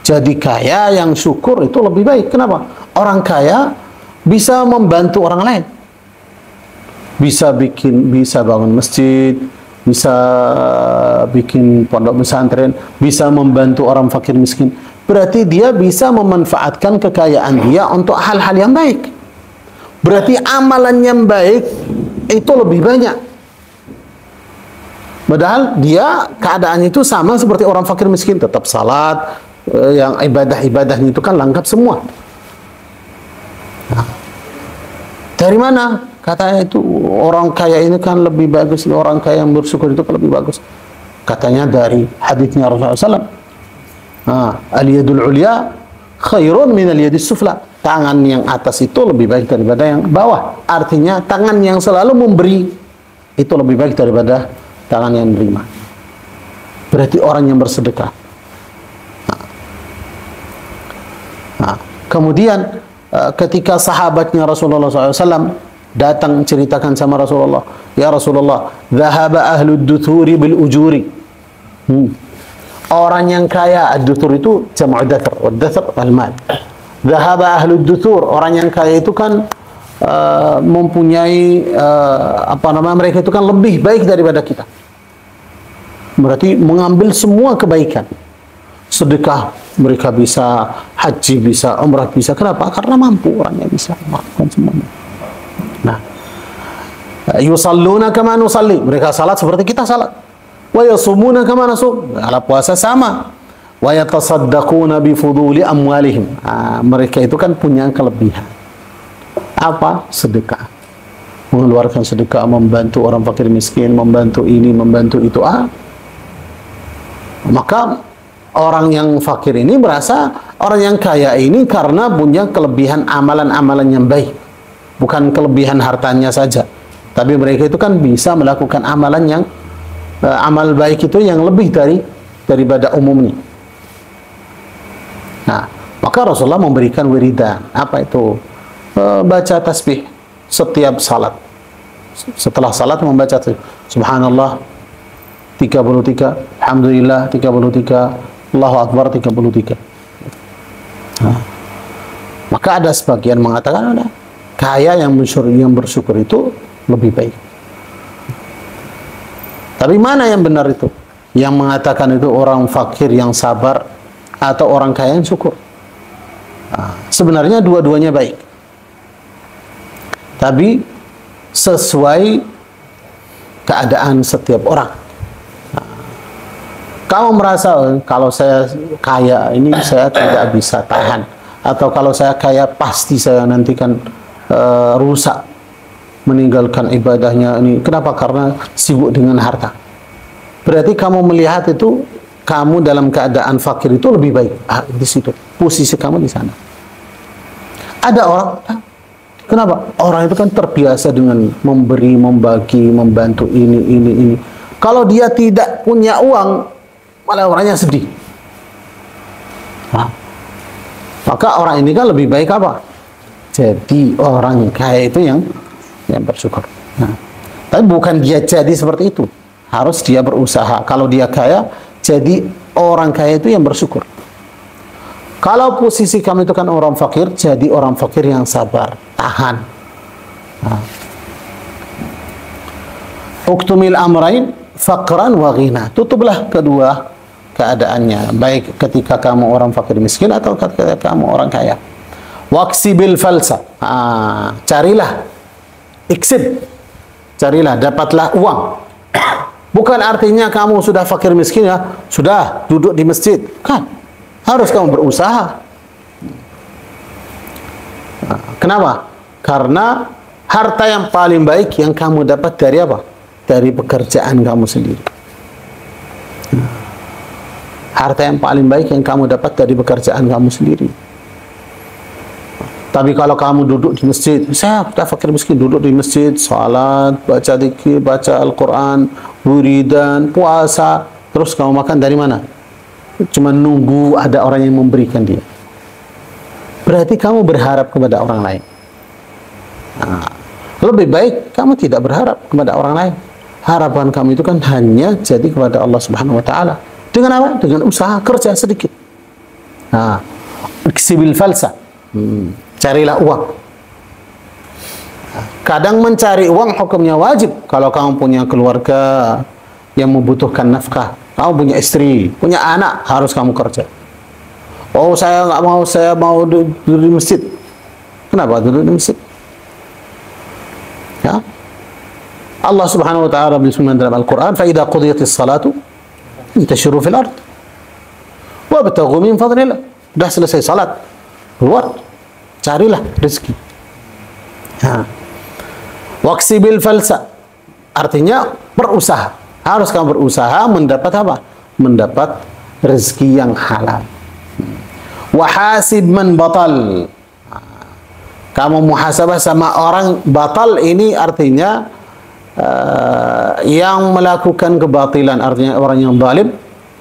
Jadi kaya yang syukur itu lebih baik. Kenapa? Orang kaya bisa membantu orang lain. Bisa bangun masjid, bisa bikin pondok pesantren, bisa membantu orang fakir miskin. Berarti dia bisa memanfaatkan kekayaan dia untuk hal-hal yang baik. Berarti amalan yang baik itu lebih banyak. Padahal dia keadaan itu sama seperti orang fakir miskin, tetap salat, yang ibadah-ibadahnya itu kan lengkap semua. Dari mana? Katanya itu orang kaya ini kan lebih bagus, orang kaya yang bersyukur itu kan lebih bagus. Katanya dari hadisnya Rasulullah SAW. Al-yadul ulya khairun min al-yadis sufla. Tangan yang atas itu lebih baik daripada yang bawah. Artinya tangan yang selalu memberi itu lebih baik daripada tangan yang menerima. Berarti orang yang bersedekah. Kemudian ketika sahabatnya Rasulullah SAW datang ceritakan sama Rasulullah, ya Rasulullah, dhahaba ahlud duthuri bil ujuri. Orang yang kaya, ad-duthur itu jam'u dathar, wad-dathar al-mal. Dhahaba ahlud duthur, orang yang kaya itu kan mempunyai mereka itu kan lebih baik daripada kita. Berarti mengambil semua kebaikan. Sedekah mereka bisa, haji bisa, umrah bisa. Kenapa? Karena mampu, orangnya bisa melakukan semuanya. Nah, yusalluna kama nusalli, mereka salat seperti kita salat. Wa yasumuna kama nasum, ala puasa sama. Wa yatasaddaquna bi fuduli amwalihim. Mereka itu kan punya kelebihan. Apa? Sedekah. Mengeluarkan sedekah, membantu orang fakir miskin, membantu ini, membantu itu. Maka orang yang fakir ini merasa orang yang kaya ini karena punya kelebihan amalan-amalan yang baik. Bukan kelebihan hartanya saja. Tapi mereka itu kan bisa melakukan amalan yang amal baik itu yang lebih daripada umumnya. Nah, maka Rasulullah memberikan wiridan. Apa itu? Baca tasbih setiap salat. Setelah salat membaca tasbih. Subhanallah 33, Alhamdulillah 33, Allahu Akbar 33. Maka ada sebagian mengatakan ada kaya yang bersyukur itu lebih baik. Tapi mana yang benar itu? Yang mengatakan itu orang fakir yang sabar atau orang kaya yang syukur? Sebenarnya dua-duanya baik. Tapi sesuai keadaan setiap orang. Kamu merasa kalau saya kaya ini saya tidak bisa tahan, atau kalau saya kaya pasti saya nanti kan rusak, meninggalkan ibadahnya ini. Kenapa? Karena sibuk dengan harta. Berarti kamu melihat itu kamu dalam keadaan fakir itu lebih baik. Di situ posisi kamu di sana. Ada orang, kenapa? Orang itu kan terbiasa dengan memberi, membagi, membantu ini. Kalau dia tidak punya uang, malah orangnya sedih. Maka orang ini kan lebih baik apa? Jadi orang kaya itu yang bersyukur. Tapi bukan dia jadi seperti itu. Harus dia berusaha. Kalau dia kaya, jadi orang kaya itu yang bersyukur. Kalau posisi kamu itu kan orang fakir, jadi orang fakir yang sabar, tahan. Uktumil amrain faqran wa ghina. Tutuplah kedua keadaannya, baik ketika kamu orang fakir miskin atau ketika kamu orang kaya. Waksibil falsa. Carilah, iksib, carilah, dapatlah uang. Bukan artinya kamu sudah fakir miskin ya, sudah duduk di masjid. Kan, harus kamu berusaha. Kenapa? Karena harta yang paling baik yang kamu dapat dari apa? Dari pekerjaan kamu sendiri. Harta yang paling baik yang kamu dapat dari pekerjaan kamu sendiri. Tapi kalau kamu duduk di masjid, saya sudah fakir miskin, duduk di masjid, salat, baca zikir, baca Al-Quran, wiridan, puasa, terus kamu makan dari mana? Cuma nunggu ada orang yang memberikan dia. Berarti kamu berharap kepada orang lain. Lebih baik kamu tidak berharap kepada orang lain. Harapan kamu itu kan hanya jadi kepada Allah Subhanahu wa taala. Dengan apa? Dengan usaha kerja sedikit. Iksibil falsa. Carilah uang. Kadang mencari uang hukumnya wajib. Kalau kamu punya keluarga yang membutuhkan nafkah, kamu punya istri, punya anak, harus kamu kerja. Oh, saya nggak mau, saya mau duduk di masjid. Kenapa duduk di masjid? Ya, Allah Subhanahu wa taala berfirman dalam Al-Qur'an, "Fa idza qudiyatis salatu intashiru fil ard wabtaghu min fadlillah." Sudah selesai salat, keluar, carilah rezeki. Waksibil falsa, artinya berusaha. Harus kamu berusaha mendapat apa? Mendapat rezeki yang halal. Wahasib man batal. Kamu muhasabah sama orang batal, ini artinya yang melakukan kebatilan, artinya orang yang zalim.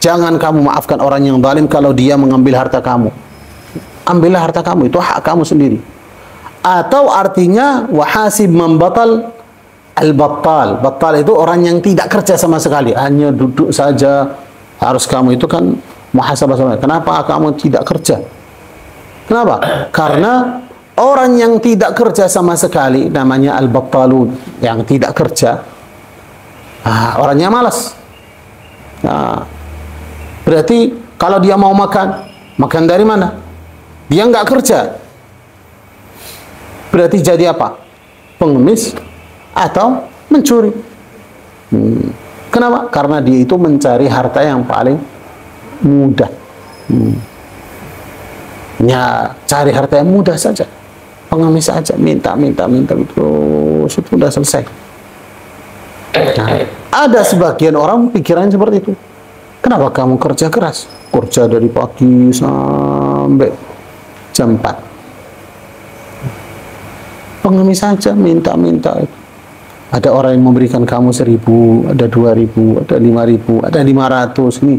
Jangan kamu maafkan orang yang zalim kalau dia mengambil harta kamu. Ambillah harta kamu, itu hak kamu sendiri. Atau artinya wahasib man batal al-battal. Battal itu orang yang tidak kerja sama sekali, hanya duduk saja. Harus kamu itu kan muhasabah sama. Kenapa kamu tidak kerja? Kenapa? Karena orang yang tidak kerja sama sekali namanya al-battalun, yang tidak kerja. Orangnya malas. Berarti kalau dia mau makan, makan dari mana? Dia nggak kerja. Berarti jadi apa? Pengemis atau mencuri. Kenapa? Karena dia itu mencari harta yang paling mudah. Ya, cari harta yang mudah saja. Pengemis saja, minta itu sudah selesai. Nah, ada sebagian orang pikirannya seperti itu. Kenapa kamu kerja keras? Kerja dari pagi sampai jam 4. Pengemis saja, minta. Ada orang yang memberikan kamu 1.000, ada 2.000, ada 5.000, ada 500 ini.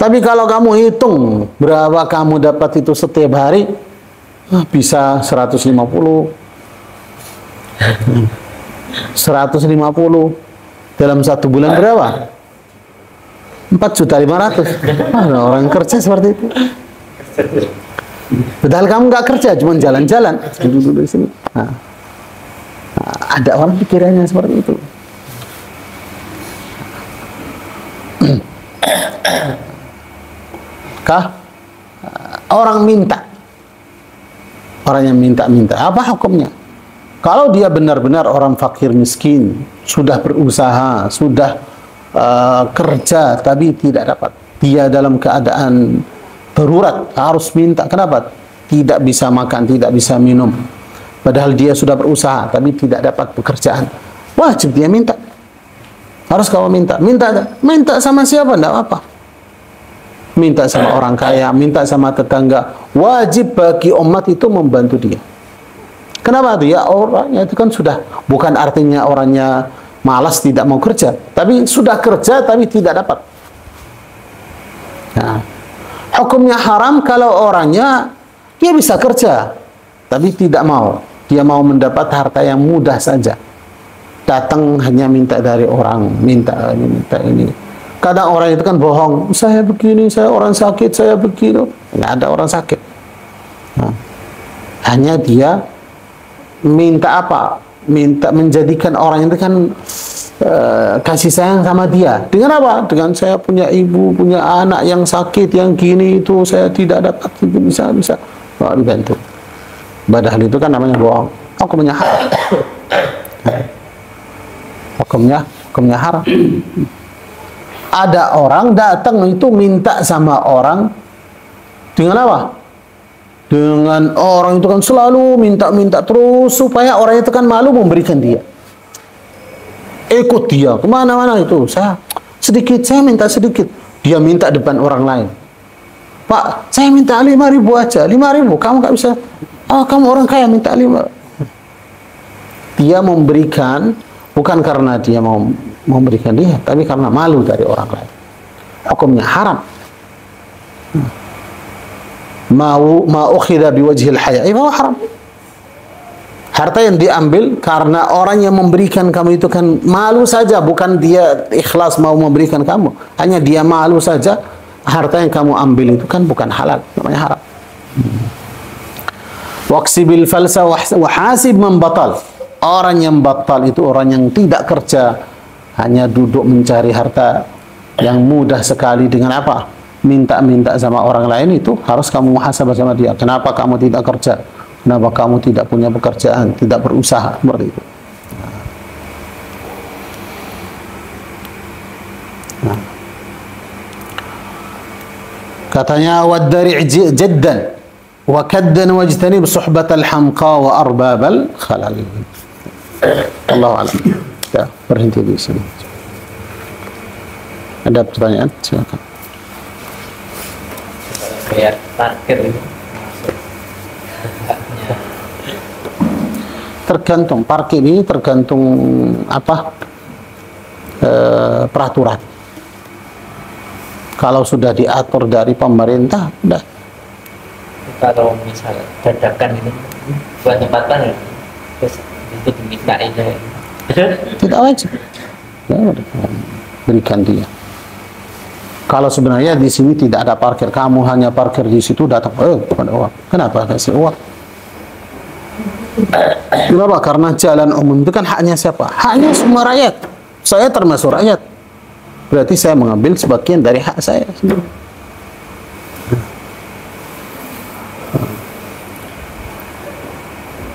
Tapi kalau kamu hitung berapa kamu dapat itu setiap hari, bisa 150. 150 dalam 1 bulan berapa? 4.500.000. Orang kerja seperti itu. Padahal kamu nggak kerja, cuma jalan-jalan, duduk di sini. Ada orang pikirannya seperti itu. Orang minta, orang yang minta, apa hukumnya? Kalau dia benar-benar orang fakir miskin, sudah berusaha, sudah kerja, tapi tidak dapat. Dia dalam keadaan darurat, harus minta. Kenapa? Tidak bisa makan, tidak bisa minum. Padahal dia sudah berusaha, tapi tidak dapat pekerjaan. Wajib dia minta. Harus kamu minta. Minta sama siapa? Tidak apa-apa. Minta sama orang kaya, minta sama tetangga. Wajib bagi umat itu membantu dia. Kenapa? Dia orangnya itu kan sudah, bukan artinya orangnya malas tidak mau kerja, tapi sudah kerja tapi tidak dapat. Nah, hukumnya haram kalau orangnya dia bisa kerja tapi tidak mau. Dia mau mendapat harta yang mudah saja. Datang hanya minta dari orang, minta ini. Kadang orang itu kan bohong, saya begini, saya orang sakit, saya begini. Nggak ada orang sakit. Nah, hanya dia minta apa? Minta menjadikan orang itu kan kasih sayang sama dia. Dengan apa? Dengan saya punya ibu, punya anak yang sakit, yang gini itu saya tidak dapat, itu bisa dibantu. Padahal itu kan namanya bohong. Hukumnya haram. Hukumnya haram. Ada orang datang itu minta sama orang dengan apa? Dengan orang itu kan selalu minta terus supaya orang itu kan malu memberikan dia. Ikut dia kemana-mana itu. Saya minta sedikit. Dia minta depan orang lain. Pak, saya minta 5.000 aja. 5.000, kamu nggak bisa. Oh, kamu orang kaya minta 5. Dia memberikan bukan karena dia mau memberikan dia, tapi karena malu dari orang lain. Hukumnya haram. Ma ukhidha biwajhil haya, itu haram. Harta yang diambil karena orang yang memberikan kamu itu kan malu saja, bukan dia ikhlas mau memberikan kamu, hanya dia malu saja. Harta yang kamu ambil itu kan bukan halal, namanya haram. Waqsibil falsa wa hasib man batal. Orang yang batal itu orang yang tidak kerja, hanya duduk mencari harta yang mudah sekali. Dengan apa? Minta-minta sama orang lain, itu harus kamu muhasabah sama dia. Kenapa kamu tidak kerja? Kenapa kamu tidak punya pekerjaan, tidak berusaha? Seperti itu. Nah. Katanya waddari' jaddan wa kaddan wajtanib suhbatal hamqa wa arbabal khalal. Allahu a'lam. Ya, berhenti di sini. Ada pertanyaan? Silakan. Bayar parkir itu tergantung, parkir ini tergantung apa, peraturan. Kalau sudah diatur dari pemerintah, udah. Kalau misalnya dadakan itu buat tempat parkir terus itu diminta ini Tidak wajib. Ya, berikan dia. Kalau sebenarnya di sini tidak ada parkir, kamu hanya parkir di situ, datang, bukan uang. Kenapa kasih uang? Kenapa? Karena jalan umum itu kan haknya siapa? Haknya semua rakyat. Saya termasuk rakyat. Berarti saya mengambil sebagian dari hak saya sendiri.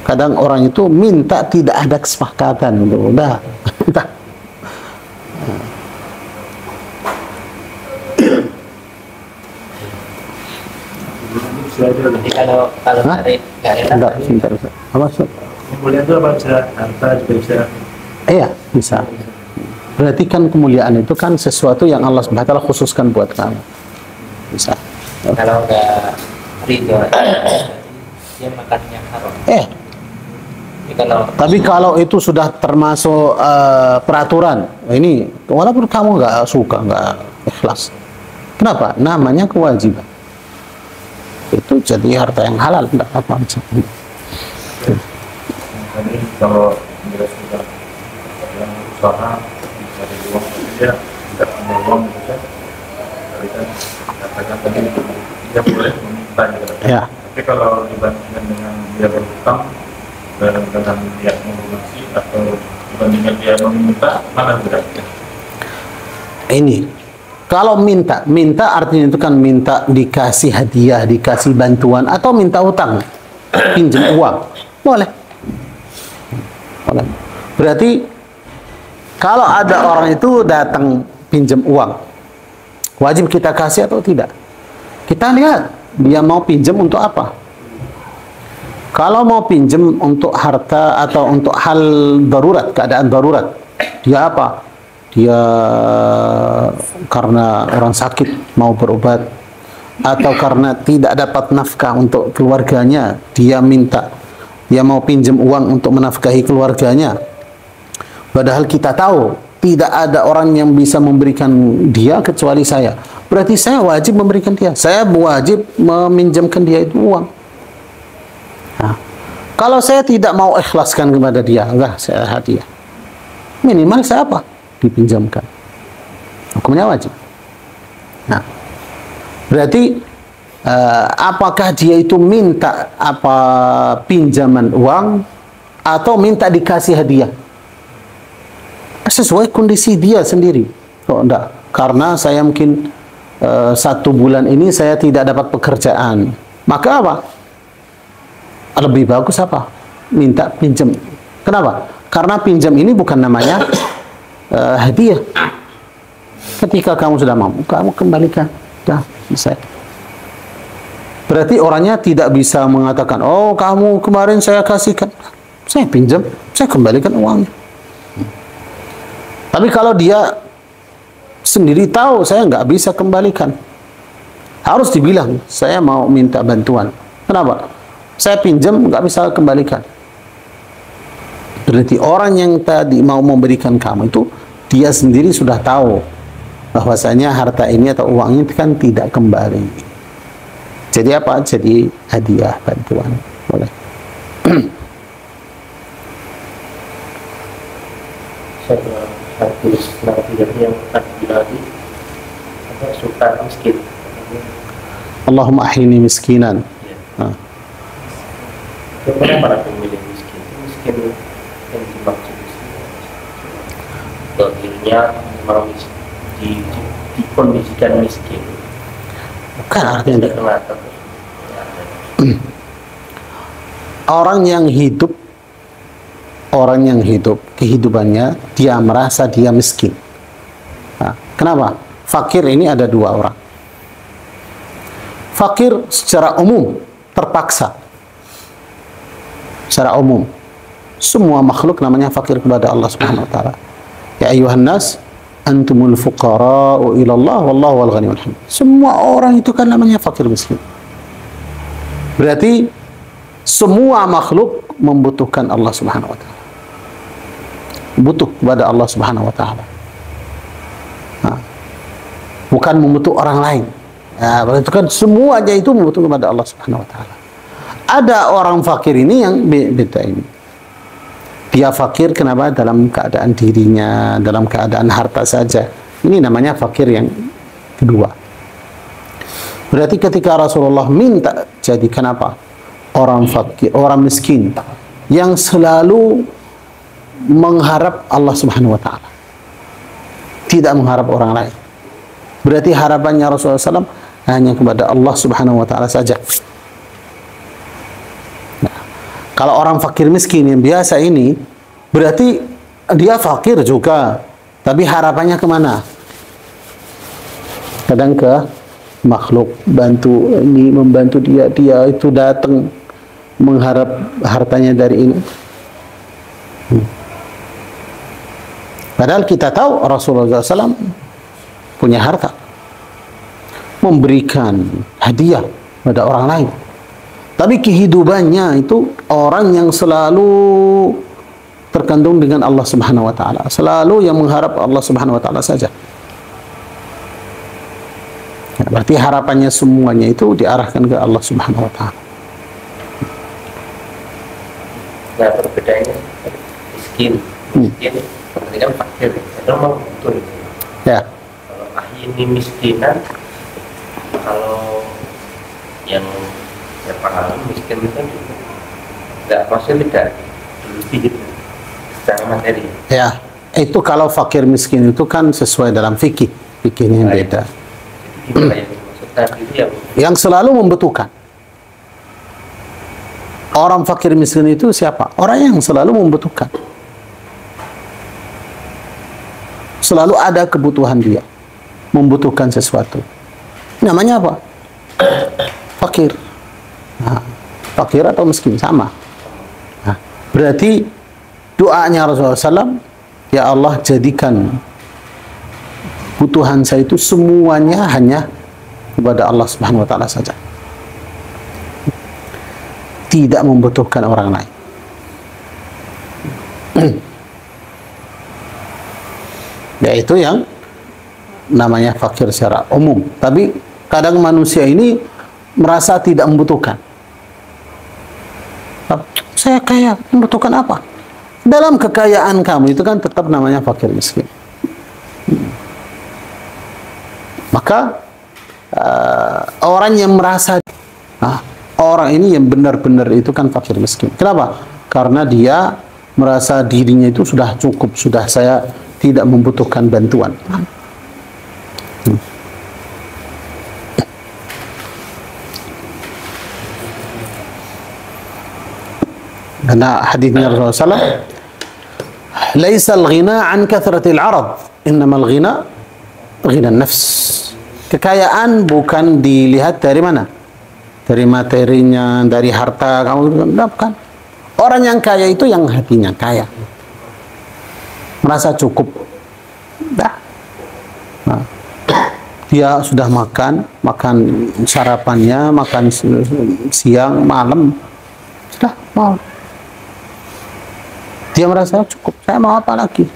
Kadang orang itu minta tidak ada kesepakatan, udah. Jadi kalau tarik nggak enak. Sebentar. Apa maksud? Kemuliaan itu apa bisa harta juga bisa. Iya, bisa. Berarti kan kemuliaan itu kan sesuatu yang Allah Subhanahu wa taala khususkan buat kamu. Bisa. Kalau nggak ridho, dia makannya haram. Jadi Tapi kalau itu sudah termasuk peraturan, ini walaupun kamu nggak suka, nggak ikhlas, kenapa? Namanya kewajiban. Itu jadi harta yang halal, tidak apa-apa. Jadi kalau dia sudah yang usaha mencari uang, dia tidak punya uang, gitu kan? Kan katakan tadi dia boleh meminta, gitu. Ya. Tapi kalau dibandingkan dengan dia berhutang dengan dia melunasi atau dibandingkan dia meminta, mana beratnya? Ini. Kalau minta artinya itu kan minta dikasih hadiah, dikasih bantuan, atau minta utang, pinjam uang, boleh. Berarti kalau ada orang itu datang pinjam uang, wajib kita kasih atau tidak? Kita lihat dia mau pinjam untuk apa. Kalau mau pinjam untuk harta atau untuk hal darurat, keadaan darurat, dia apa? Dia karena orang sakit mau berobat, atau karena tidak dapat nafkah untuk keluarganya, dia mau pinjam uang untuk menafkahi keluarganya. Padahal kita tahu tidak ada orang yang bisa memberikan dia kecuali saya. Berarti saya wajib memberikan dia. Saya wajib meminjamkan dia itu uang. Nah, kalau saya tidak mau ikhlaskan kepada dia, enggak, saya hadiah. Minimal saya apa? Dipinjamkan. Hukumnya wajib. Nah, berarti apakah dia itu minta pinjaman uang atau minta dikasih hadiah? Sesuai kondisi dia sendiri. Oh, enggak, karena saya mungkin 1 bulan ini saya tidak dapat pekerjaan. Maka apa? Lebih bagus apa? Minta pinjam. Kenapa? Karena pinjam ini bukan namanya hadiah. Ketika kamu sudah mampu, kamu kembalikan. Dah, selesai. Berarti orangnya tidak bisa mengatakan, oh kamu kemarin saya kasihkan. Saya pinjam, saya kembalikan uangnya. Tapi kalau dia sendiri tahu saya nggak bisa kembalikan, harus dibilang saya mau minta bantuan. Kenapa? Saya pinjam nggak bisa kembalikan. Berarti orang yang tadi mau memberikan kamu itu dia sendiri sudah tahu bahwasanya harta ini atau uang ini kan tidak kembali. Jadi apa? Jadi hadiah, bantuan. Boleh. Hadis Nabi yang tadi suka miskin. Allahumma ahyini miskinan. Ya. Bagaimana para pemilih miskin? Miskin yang dimaksud akhirnya memang dikondisikan miskin. Bukan artinya kenapa? Orang yang hidup kehidupannya dia merasa dia miskin. Nah, kenapa? Fakir ini ada 2 orang. Fakir secara umum terpaksa. Secara umum semua makhluk namanya fakir kepada Allah Subhanahu wa taala. Ya ayuhan nas antumul fuqara'u ila Allah wallahu wal ghaniyyul hamid. Semua orang itu kan namanya fakir miskin. Berarti semua makhluk membutuhkan Allah Subhanahu wa taala. Butuh kepada Allah Subhanahu wa taala. Nah, bukan membutuh orang lain. Nah, berarti kan semuanya itu membutuhkan kepada Allah Subhanahu wa taala. Ada orang fakir ini yang beda ini. Dia fakir kenapa? Dalam keadaan dirinya, dalam keadaan harta saja. Ini namanya fakir yang kedua. Berarti ketika Rasulullah minta, jadi kenapa? Orang fakir, orang miskin yang selalu mengharap Allah Subhanahu wa taala, tidak mengharap orang lain. Berarti harapannya Rasulullah SAW hanya kepada Allah Subhanahu wa taala saja. Nah, kalau orang fakir miskin yang biasa ini, berarti dia fakir juga, tapi harapannya kemana? Kadang ke makhluk, bantu ini, membantu dia itu datang mengharap hartanya dari ini. Padahal kita tahu Rasulullah SAW punya harta, memberikan hadiah pada orang lain. Tapi kehidupannya itu orang yang selalu terkandung dengan Allah Subhanahu wa taala, selalu yang mengharap Allah Subhanahu wa taala saja. Ya, berarti harapannya semuanya itu diarahkan ke Allah Subhanahu wa taala. Nah, perbedaannya miskin berarti kan fakir, itu memang betul. Ya. Kalau ini miskinan, kalau yang saya paham miskin itu kan juga nggak, maksudnya tidak lebih gitu secara materi. Ya, itu kalau fakir miskin itu kan sesuai dalam fikihnya yang beda. Jadi gimana yang dimaksud tadi itu yang selalu membutuhkan. Orang fakir miskin itu siapa? Orang yang selalu membutuhkan. Selalu ada kebutuhan dia, membutuhkan sesuatu. Namanya apa? Fakir. Nah, fakir atau miskin sama. Nah, berarti doanya Rasulullah SAW, ya Allah jadikan kebutuhan saya itu semuanya hanya kepada Allah Subhanahu wa taala saja. Tidak membutuhkan orang lain. Yaitu yang namanya fakir secara umum. Tapi kadang manusia ini merasa tidak membutuhkan. Saya kaya, membutuhkan apa? Dalam kekayaan kamu itu kan tetap namanya fakir miskin. Maka orang yang merasa orang ini yang benar-benar itu kan fakir miskin. Kenapa? Karena dia merasa dirinya itu sudah cukup, sudah saya tidak membutuhkan bantuan. Karena hadisnya Rasulullah SAW, "Laisa al-ghina an kathratil 'arad, innamal ghina ghina nafs." Kekayaan bukan dilihat dari mana? Dari materinya, dari harta kamu, bukan. Orang yang kaya itu yang hatinya kaya. Merasa cukup. Nah, dia sudah makan sarapannya, makan siang, malam. Sudah mau. Dia merasa cukup. Saya mau apa lagi?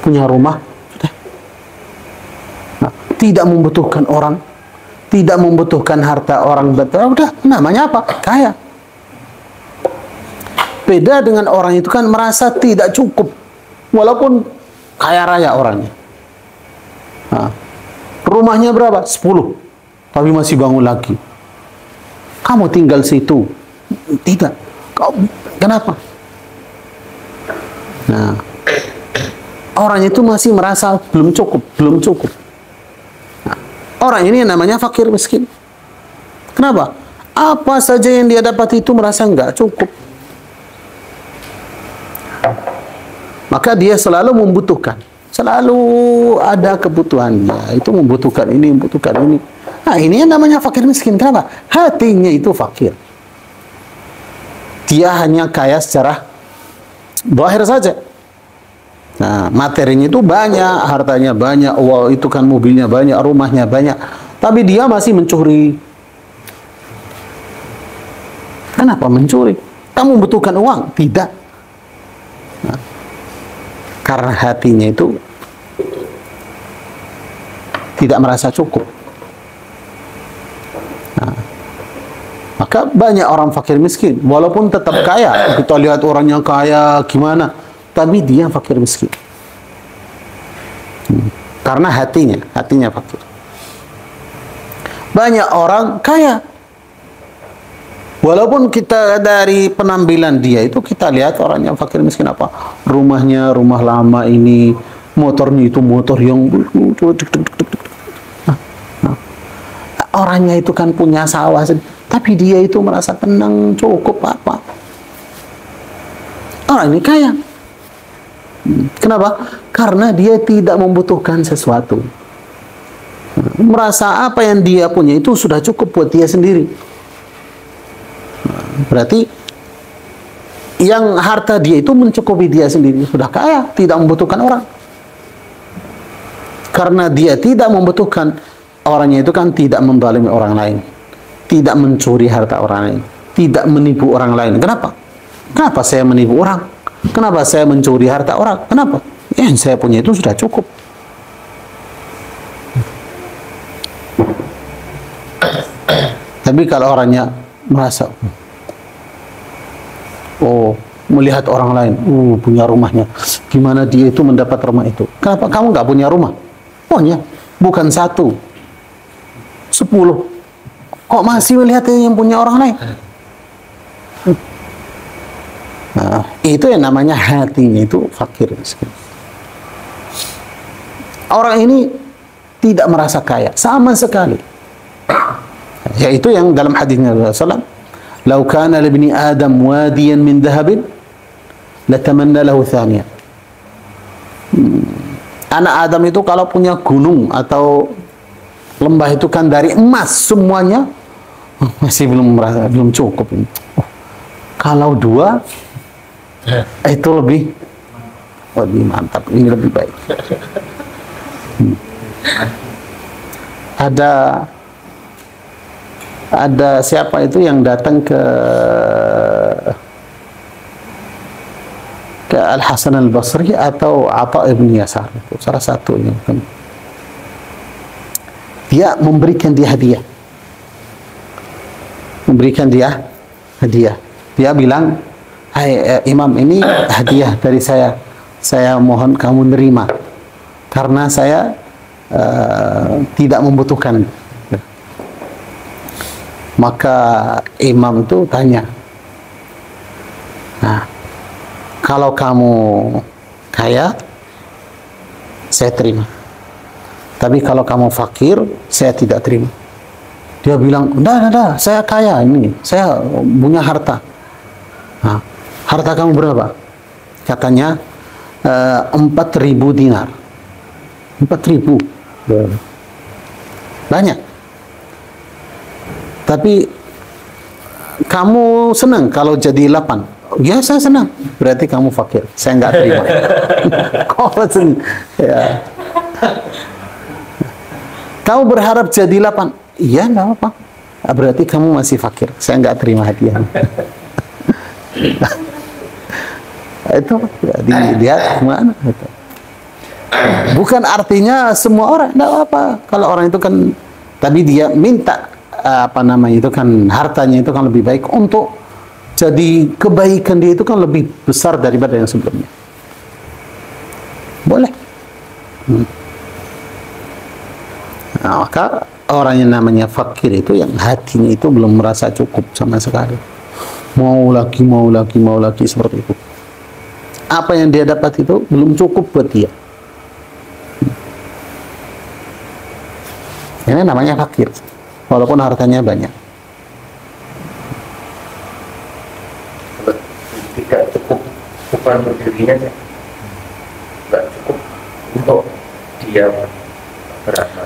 Punya rumah, sudah. Nah, tidak membutuhkan orang, tidak membutuhkan harta orang, betul. Udah, namanya apa? Kaya. Beda dengan orang itu kan merasa tidak cukup, walaupun kaya raya orangnya. Nah, rumahnya berapa? 10, tapi masih bangun lagi. Kamu tinggal situ? Tidak. Kenapa? Nah, orang itu masih merasa belum cukup. Nah, orang ini namanya fakir miskin. Kenapa? Apa saja yang dia dapat itu merasa enggak cukup. Maka dia selalu membutuhkan, selalu ada kebutuhannya. Itu membutuhkan ini, membutuhkan ini. Nah, ini yang namanya fakir miskin. Kenapa? Hatinya itu fakir. Dia hanya kaya secara zahir saja. Nah, materinya itu banyak, hartanya banyak, wow, itu kan mobilnya banyak, rumahnya banyak. Tapi dia masih mencuri. Kenapa mencuri? Kamu membutuhkan uang? Tidak. Nah, karena hatinya itu tidak merasa cukup. Nah, maka banyak orang fakir miskin, walaupun tetap kaya. Kita lihat orang yang kaya gimana, tapi dia fakir miskin. Karena hatinya fakir. Banyak orang kaya, walaupun kita dari penampilan dia itu kita lihat orang yang fakir miskin apa? Rumahnya rumah lama ini, motornya itu motor yang orangnya itu kan punya sawah, tapi dia itu merasa tenang, cukup apa? Orang ini kaya. Kenapa? Karena dia tidak membutuhkan sesuatu. Merasa apa yang dia punya itu sudah cukup buat dia sendiri. Berarti yang harta dia itu mencukupi dia sendiri, sudah kaya, tidak membutuhkan orang. Karena dia tidak membutuhkan, orangnya itu kan tidak menzalimi orang lain, tidak mencuri harta orang lain, tidak menipu orang lain. Kenapa? Kenapa saya menipu orang? Kenapa saya mencuri harta orang? Kenapa? Yang saya punya itu sudah cukup. Tapi kalau orangnya merasa, melihat orang lain, punya rumahnya, gimana dia itu mendapat rumah itu? Kenapa kamu nggak punya rumah? Punya, bukan 1, 10. Kok masih melihat yang punya orang lain? Nah, itu yang namanya hatinya itu fakir. Orang ini tidak merasa kaya sama sekali. Yaitu yang dalam hadisnya Rasulullah, "Lau kana libni Adam wadiyan min dhahabin latamanna lahu thaniya." Anak Adam itu kalau punya gunung atau lembah itu kan dari emas semuanya, masih belum cukup ini. Kalau 2 itu lebih mantap, ini lebih baik. Ada siapa itu yang datang ke Al Hasan Al Basri atau Atha ibn Yasar, itu salah satu yang dia memberikan dia hadiah, dia bilang, hai Imam, ini hadiah dari saya mohon kamu nerima karena saya tidak membutuhkan. Maka Imam itu tanya, nah, kalau kamu kaya, saya terima. Tapi kalau kamu fakir, saya tidak terima. Dia bilang, enggak, saya kaya ini, saya punya harta. Nah, harta kamu berapa? Katanya 4.000 dinar. 4.000. Banyak. Tapi kamu senang kalau jadi 8? Ya, saya senang. Berarti kamu fakir. Saya nggak terima. Kalau ya. Kamu berharap jadi 8? Iya, nggak apa-apa. Berarti kamu masih fakir. Saya nggak terima hadiah. Itu dilihat kemana. Bukan artinya semua orang, nggak apa-apa. Kalau orang itu kan, tapi dia minta itu kan hartanya itu kan lebih baik untuk jadi kebaikan dia itu kan lebih besar daripada yang sebelumnya. Boleh. Nah, maka orang yang namanya fakir itu yang hatinya itu belum merasa cukup sama sekali. Mau lagi seperti itu. Apa yang dia dapat itu belum cukup buat dia. Ini namanya fakir, walaupun hartanya banyak. Tidak cukup, bukan untuk dirinya, tidak cukup untuk dia berapa.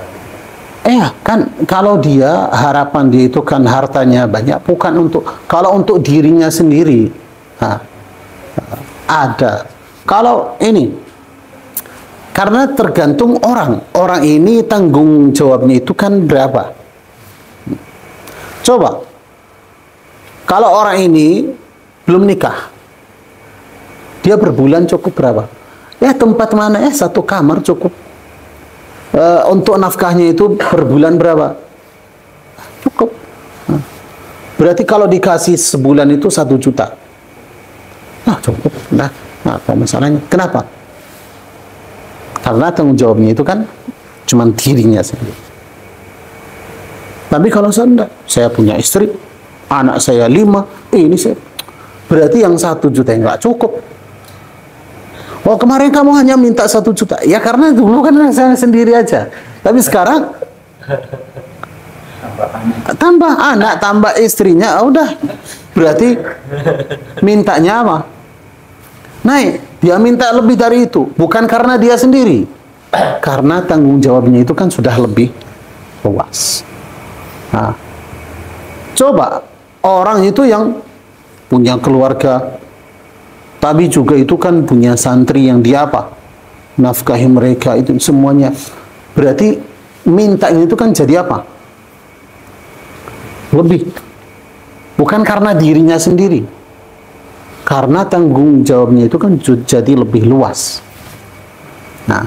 Kan kalau dia harapan dia itu kan hartanya banyak, bukan untuk, kalau untuk dirinya sendiri. Ada. Kalau ini, karena tergantung orang ini tanggung jawabnya itu kan berapa. Coba, kalau orang ini belum nikah, dia berbulan cukup berapa? Ya tempat mana? Satu kamar cukup. Untuk nafkahnya itu per bulan berapa? Cukup. Berarti kalau dikasih sebulan itu 1 juta. Cukup. Nah, apa masalahnya? Kenapa? Karena tanggung jawabnya itu kan cuma dirinya sendiri. Tapi kalau saya punya istri, anak saya 5, ini saya, berarti yang 1 juta yang nggak cukup. Oh, kemarin kamu hanya minta 1 juta. Ya karena dulu kan saya sendiri aja. Tapi sekarang tambah anak, tambah istrinya, udah. Berarti mintanya apa? Naik. Dia minta lebih dari itu. Bukan karena dia sendiri. Karena tanggung jawabnya itu kan sudah lebih luas. Nah, coba orang itu yang punya keluarga, tapi juga itu kan punya santri yang dia nafkahi mereka itu semuanya. Berarti mintanya itu kan jadi apa? Lebih. Bukan karena dirinya sendiri. Karena tanggung jawabnya itu kan jadi lebih luas. Nah,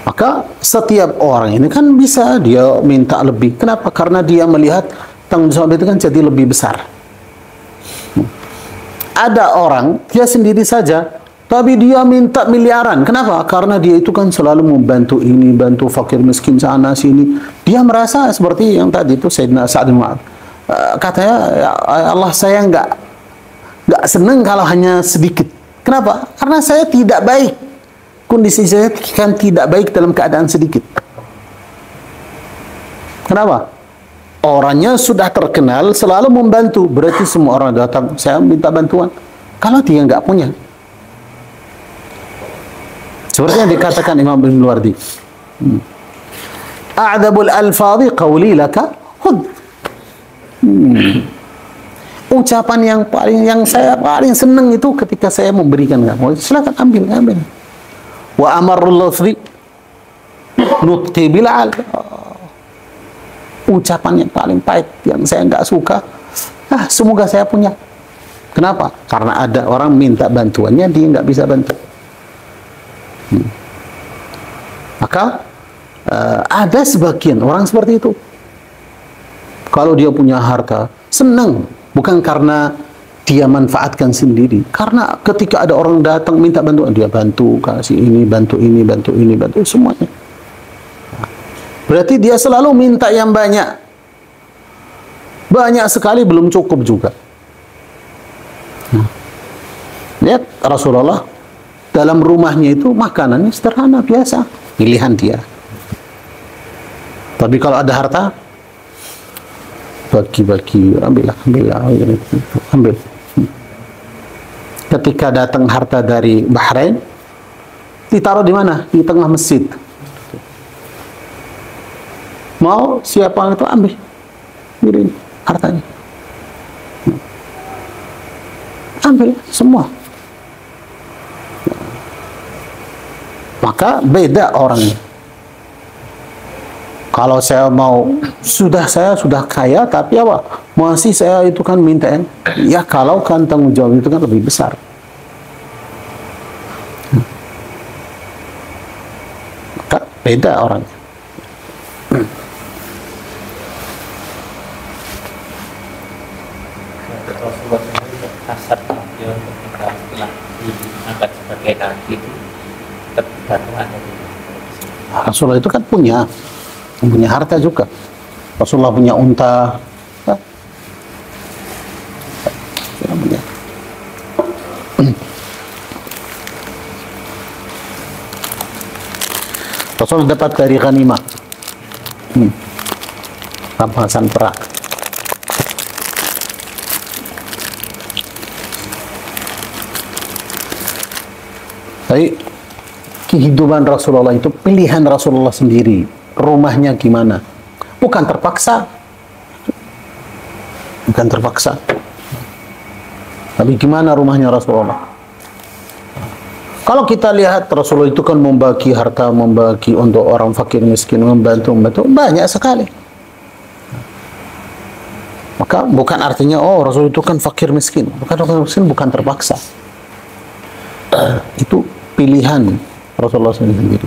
maka setiap orang ini kan bisa dia minta lebih. Kenapa? Karena dia melihat tanggung jawab itu kan jadi lebih besar. Ada orang, dia sendiri saja, tapi dia minta miliaran. Kenapa? Karena dia itu kan selalu membantu ini, bantu fakir miskin sana sini. Dia merasa seperti yang tadi itu Sayyidina Sa'ad bin Mu'adz. Katanya, ya Allah, saya nggak senang kalau hanya sedikit. Kenapa? Karena saya tidak baik. Kondisi saya kan tidak baik dalam keadaan sedikit. Kenapa? Orangnya sudah terkenal, selalu membantu. Berarti semua orang datang, saya minta bantuan. Kalau dia nggak punya, Seperti yang dikatakan Imam Ibn Wardi. A'dabul alfadhi qawli laka hud. Ucapan yang saya paling senang itu ketika saya memberikan kamu. Silakan ambil. Wa amarrul lafzi nutqi bil'al. Ucapan yang paling pahit yang saya enggak suka. Semoga saya punya. Kenapa? Karena ada orang minta bantuannya, dia enggak bisa bantu. Maka ada sebagian orang seperti itu. Kalau dia punya harta, senang. Bukan karena dia manfaatkan sendiri. Karena ketika ada orang datang minta bantuan, dia bantu, kasih ini, bantu semuanya. Berarti dia selalu minta yang banyak. Banyak sekali belum cukup juga. Lihat Rasulullah dalam rumahnya itu makanannya sederhana biasa, pilihan dia. Tapi kalau ada harta, bagi-bagi, ambil. Ketika datang harta dari Bahrain, ditaruh di mana? Di tengah masjid. Mau siapa itu ambil, ini hartanya, ambil semua. Maka beda orangnya. Kalau saya saya sudah kaya, tapi apa? Masih saya itu kan minta ya kalau kan tanggung jawab itu kan lebih besar. Maka beda orangnya. Rasulullah sendiri kasar dia ketika istilah diangkat sebagai kaki itu tergantung ada di Rasulullah itu kan punya harta juga. Rasulullah punya unta. Rasulullah dapat dari ghanimah. Rampasan perang. Tapi kehidupan Rasulullah itu pilihan Rasulullah sendiri. Rumahnya gimana? Bukan terpaksa. Tapi gimana rumahnya Rasulullah? Kalau kita lihat Rasulullah itu kan membagi harta, membagi untuk orang fakir miskin, membantu banyak sekali. Maka bukan artinya Rasul itu kan fakir miskin. Bukan terpaksa. Itu pilihan Rasulullah sendiri.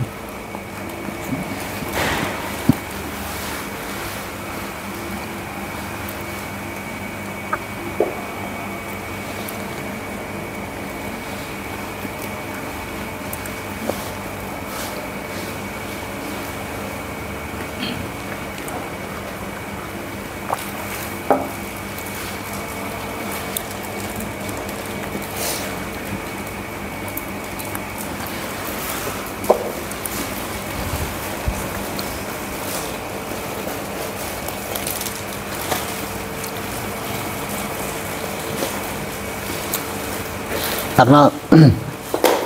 Karena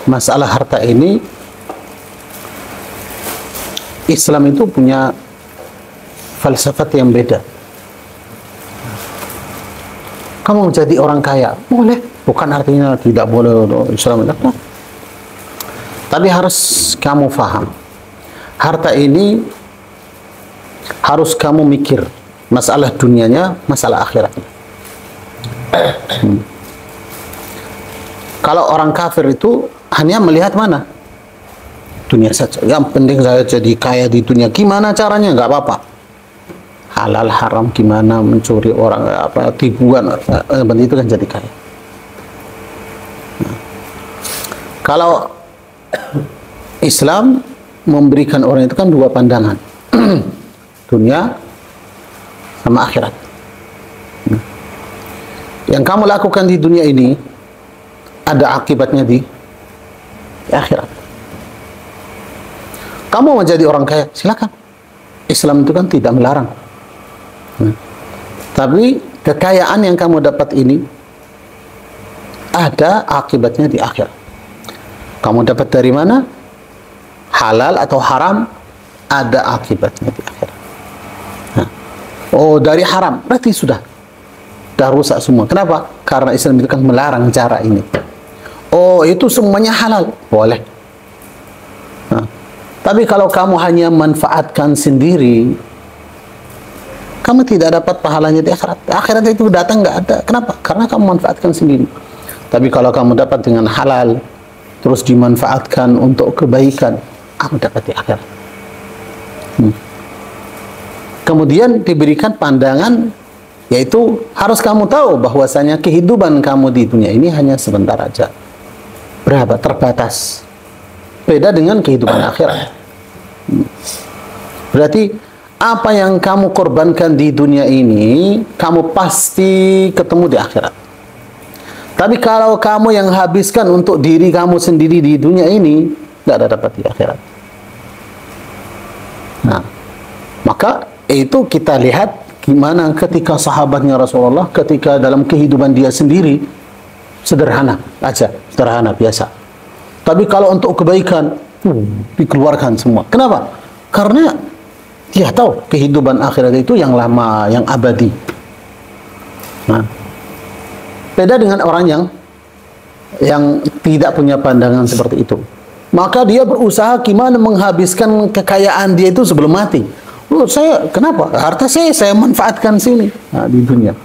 masalah harta ini, Islam itu punya falsafat yang beda. Kamu jadi orang kaya, boleh. Bukan artinya tidak boleh Islam. Tapi harus kamu faham, harta ini harus kamu mikir masalah dunianya, masalah akhiratnya. Kalau orang kafir itu hanya melihat mana? Dunia saja. Yang penting saya jadi kaya di dunia. Gimana caranya? Nggak apa-apa. Halal haram gimana, mencuri orang tipuan, itu kan jadi kaya. Kalau Islam memberikan orang itu kan dua pandangan. Dunia sama akhirat. Yang kamu lakukan di dunia ini ada akibatnya di akhirat. Kamu mau jadi orang kaya, silakan. Islam itu kan tidak melarang. Tapi kekayaan yang kamu dapat ini ada akibatnya di akhirat. Kamu dapat dari mana? halal atau haram ada akibatnya di akhirat. Nah, oh dari haram berarti sudah rusak semua. Kenapa? Karena Islam itu kan melarang cara ini. Oh itu semuanya halal, boleh. Nah, tapi kalau kamu hanya manfaatkan sendiri, kamu tidak dapat pahalanya di akhirat. Akhirat itu datang nggak ada. Kenapa? Karena kamu manfaatkan sendiri. Tapi kalau kamu dapat dengan halal, terus dimanfaatkan untuk kebaikan, kamu dapat di akhirat. Kemudian diberikan pandangan, yaitu harus kamu tahu bahwasanya kehidupan kamu di dunia ini hanya sebentar aja. Berapa? Terbatas. Beda dengan kehidupan akhirat. Berarti apa yang kamu korbankan di dunia ini, kamu pasti ketemu di akhirat. Tapi kalau kamu yang habiskan untuk diri kamu sendiri di dunia ini, tidak ada dapat di akhirat. Nah, maka itu kita lihat gimana ketika sahabatnya Rasulullah, ketika dalam kehidupan dia sendiri, sederhana aja, sederhana biasa. Tapi kalau untuk kebaikan, dikeluarkan semua. Kenapa? Karena dia tahu kehidupan akhirat itu yang lama, yang abadi. Nah, beda dengan orang yang tidak punya pandangan seperti itu. Maka dia berusaha gimana menghabiskan kekayaan dia itu sebelum mati. Oh, kenapa? Harta saya manfaatkan sini, nah, di dunia.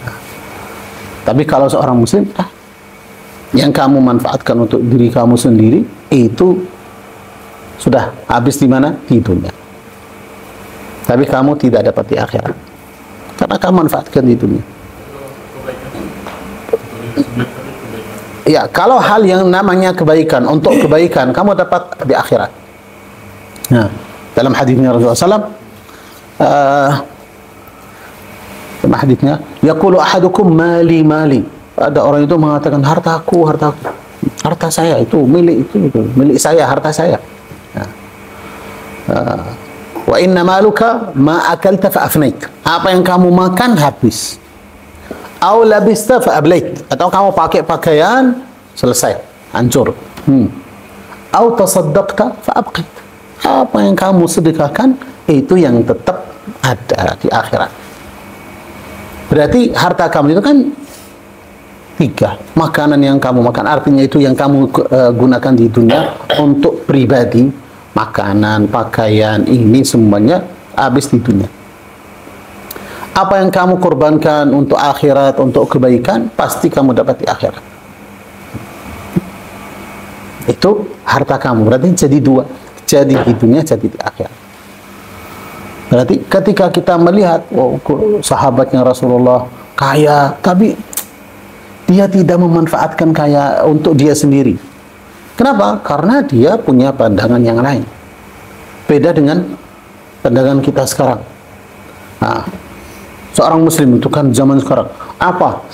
Nah, tapi kalau seorang muslim, yang kamu manfaatkan untuk diri kamu sendiri, itu sudah habis di mana? Di dunia. Tapi kamu tidak dapat di akhirat karena kamu manfaatkan di dunia. Ya, kalau hal yang namanya kebaikan, untuk kebaikan kamu dapat di akhirat. Nah, dalam hadisnya Rasulullah SAW, dalam hadisnya, yaqulu ahadukum mali. Ada orang itu mengatakan hartaku, harta saya itu milik saya, harta saya. Nah, wa inna maluka ma akalta fa afnait. Apa yang kamu makan habis. Au labista fa ablait. Atau kamu pakai pakaian selesai, hancur. Au tasaddaqta fa abqit. Apa yang kamu sedekahkan itu yang tetap ada di akhirat. Berarti harta kamu itu kan 3. Makanan yang kamu makan, artinya itu yang kamu gunakan di dunia untuk pribadi. Makanan, pakaian, ini semuanya habis di dunia. Apa yang kamu korbankan untuk akhirat, untuk kebaikan, pasti kamu dapat di akhirat. Itu harta kamu, berarti jadi 2. Jadi di dunia, jadi di akhirat. Berarti ketika kita melihat, sahabatnya Rasulullah kaya, tapi dia tidak memanfaatkan kaya untuk dia sendiri. Kenapa? Karena dia punya pandangan yang lain. Beda dengan pandangan kita sekarang. Nah, seorang muslim itu kan zaman sekarang, apa?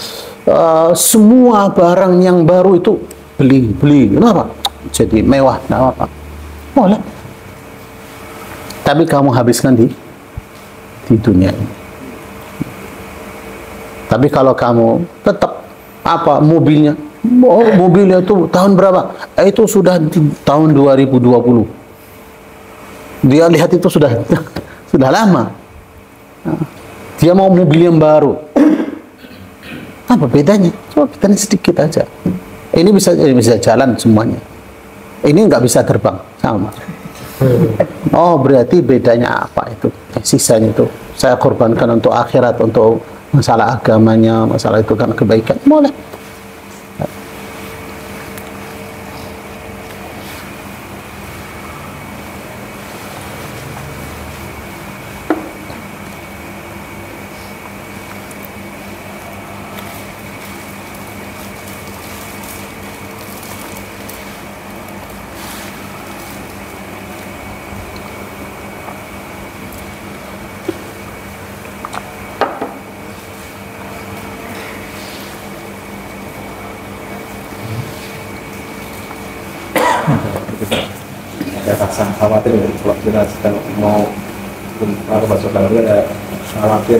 Semua barang yang baru itu beli. Kenapa? Jadi mewah, tidak apa-apa. Boleh. Tapi kamu habiskan di dunia ini. Tapi kalau kamu tetap mobilnya itu tahun berapa? Itu sudah tahun 2020. Dia lihat itu sudah lama. Dia mau mobil yang baru. Apa bedanya? Coba kita sedikit aja. Ini bisa jalan semuanya. Ini nggak bisa terbang, sama. Oh, berarti bedanya apa itu? Sisanya itu saya korbankan untuk akhirat, untuk masalah agamanya, masalah itu kan kebaikan. Boleh. Ada rasa khawatir kalau kita sedang mau masuk dalam ada khawatir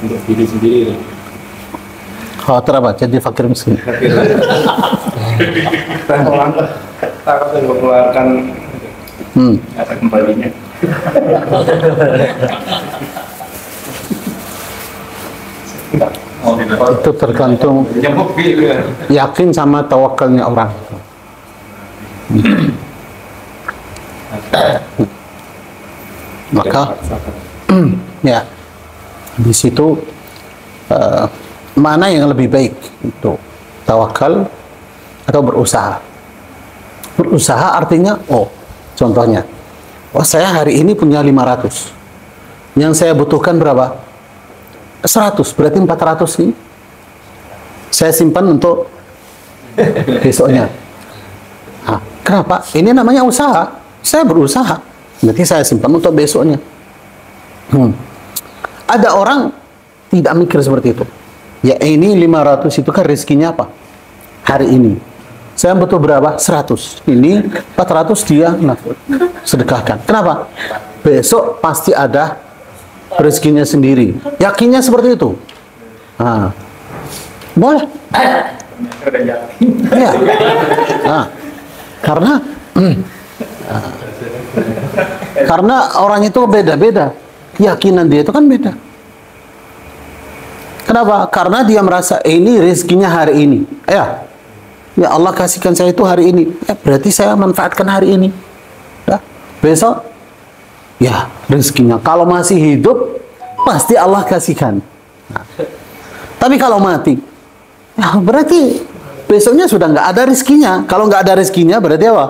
untuk diri sendiri. Khawatir apa? Jadi fakir miskin. takut mengeluarkan ada kembalinya. Itu tergantung yakin sama tawakalnya orang. Maka ya di situ mana yang lebih baik, itu tawakal atau berusaha. Berusaha artinya, contohnya, saya hari ini punya 500, yang saya butuhkan berapa? 100, berarti 400 ini saya simpan untuk besoknya. Kenapa? Ini namanya usaha. Saya berusaha, berarti saya simpan untuk besoknya. Ada orang tidak mikir seperti itu. Ya ini 500 itu kan rezekinya apa? Hari ini. Saya butuh berapa? 100. Ini 400 dia sedekahkan. Kenapa? Besok pasti ada rezekinya sendiri. Yakinnya seperti itu. Boleh. Ya. Karena orang itu beda-beda. Keyakinan dia itu kan beda. Kenapa? Karena dia merasa ini rezekinya hari ini. Ya Allah kasihkan saya itu hari ini. Berarti saya manfaatkan hari ini. Besok ya rezekinya. Kalau masih hidup pasti Allah kasihkan. Tapi kalau mati, ya berarti besoknya sudah nggak ada rezekinya. Kalau nggak ada rezekinya berarti apa?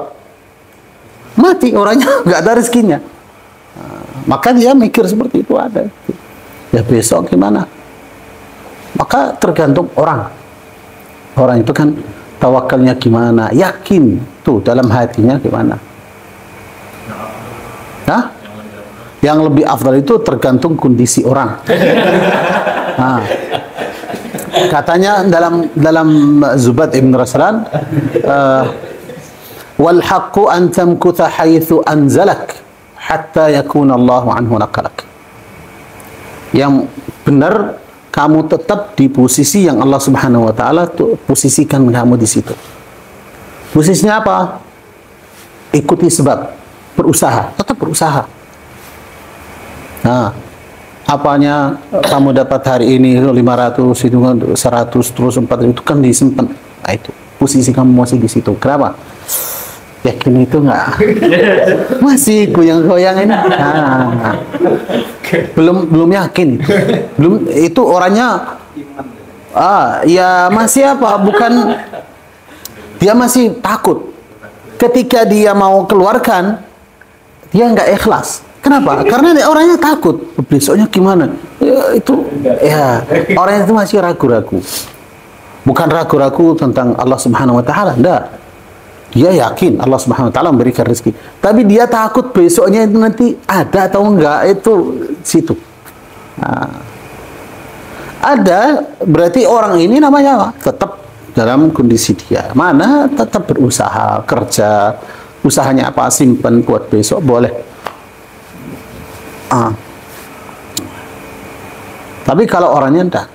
Mati orangnya, nggak ada rezekinya. Maka dia mikir seperti itu ada. Ya besok gimana? Maka tergantung orang. Orang itu kan tawakalnya gimana, yakin tuh dalam hatinya gimana. Yang lebih afdal itu tergantung kondisi orang. Katanya dalam Zubat Ibn Raslan, wal haqqu an tamkutha haitsu anzalak hatta yakuna Allahu anhu naqalak. Yang benar, kamu tetap di posisi yang Allah Subhanahu wa taala posisikan kamu di situ. Posisinya apa? Ikuti sebab, berusaha, tetap berusaha. Apanya kamu dapat hari ini 500, itu 100, terus 400 itu kan disimpan. Itu posisi kamu masih di situ. Kenapa? Yakin itu enggak? Masih goyang-goyang ini. Belum yakin. Belum, itu orangnya ya masih apa? Bukan, dia masih takut. Ketika dia mau keluarkan, dia enggak ikhlas. Kenapa? Karena orangnya takut. Besoknya gimana? Orang itu masih ragu-ragu. Bukan ragu-ragu tentang Allah Subhanahu wa taala, enggak. Dia yakin Allah Subhanahu wa taala memberikan rezeki. Tapi dia takut besoknya itu nanti ada atau enggak, itu situ. Ada, berarti orang ini namanya tetap dalam kondisi dia. Mana tetap berusaha, kerja, usahanya apa, simpan buat besok boleh. Tapi kalau orangnya enggak,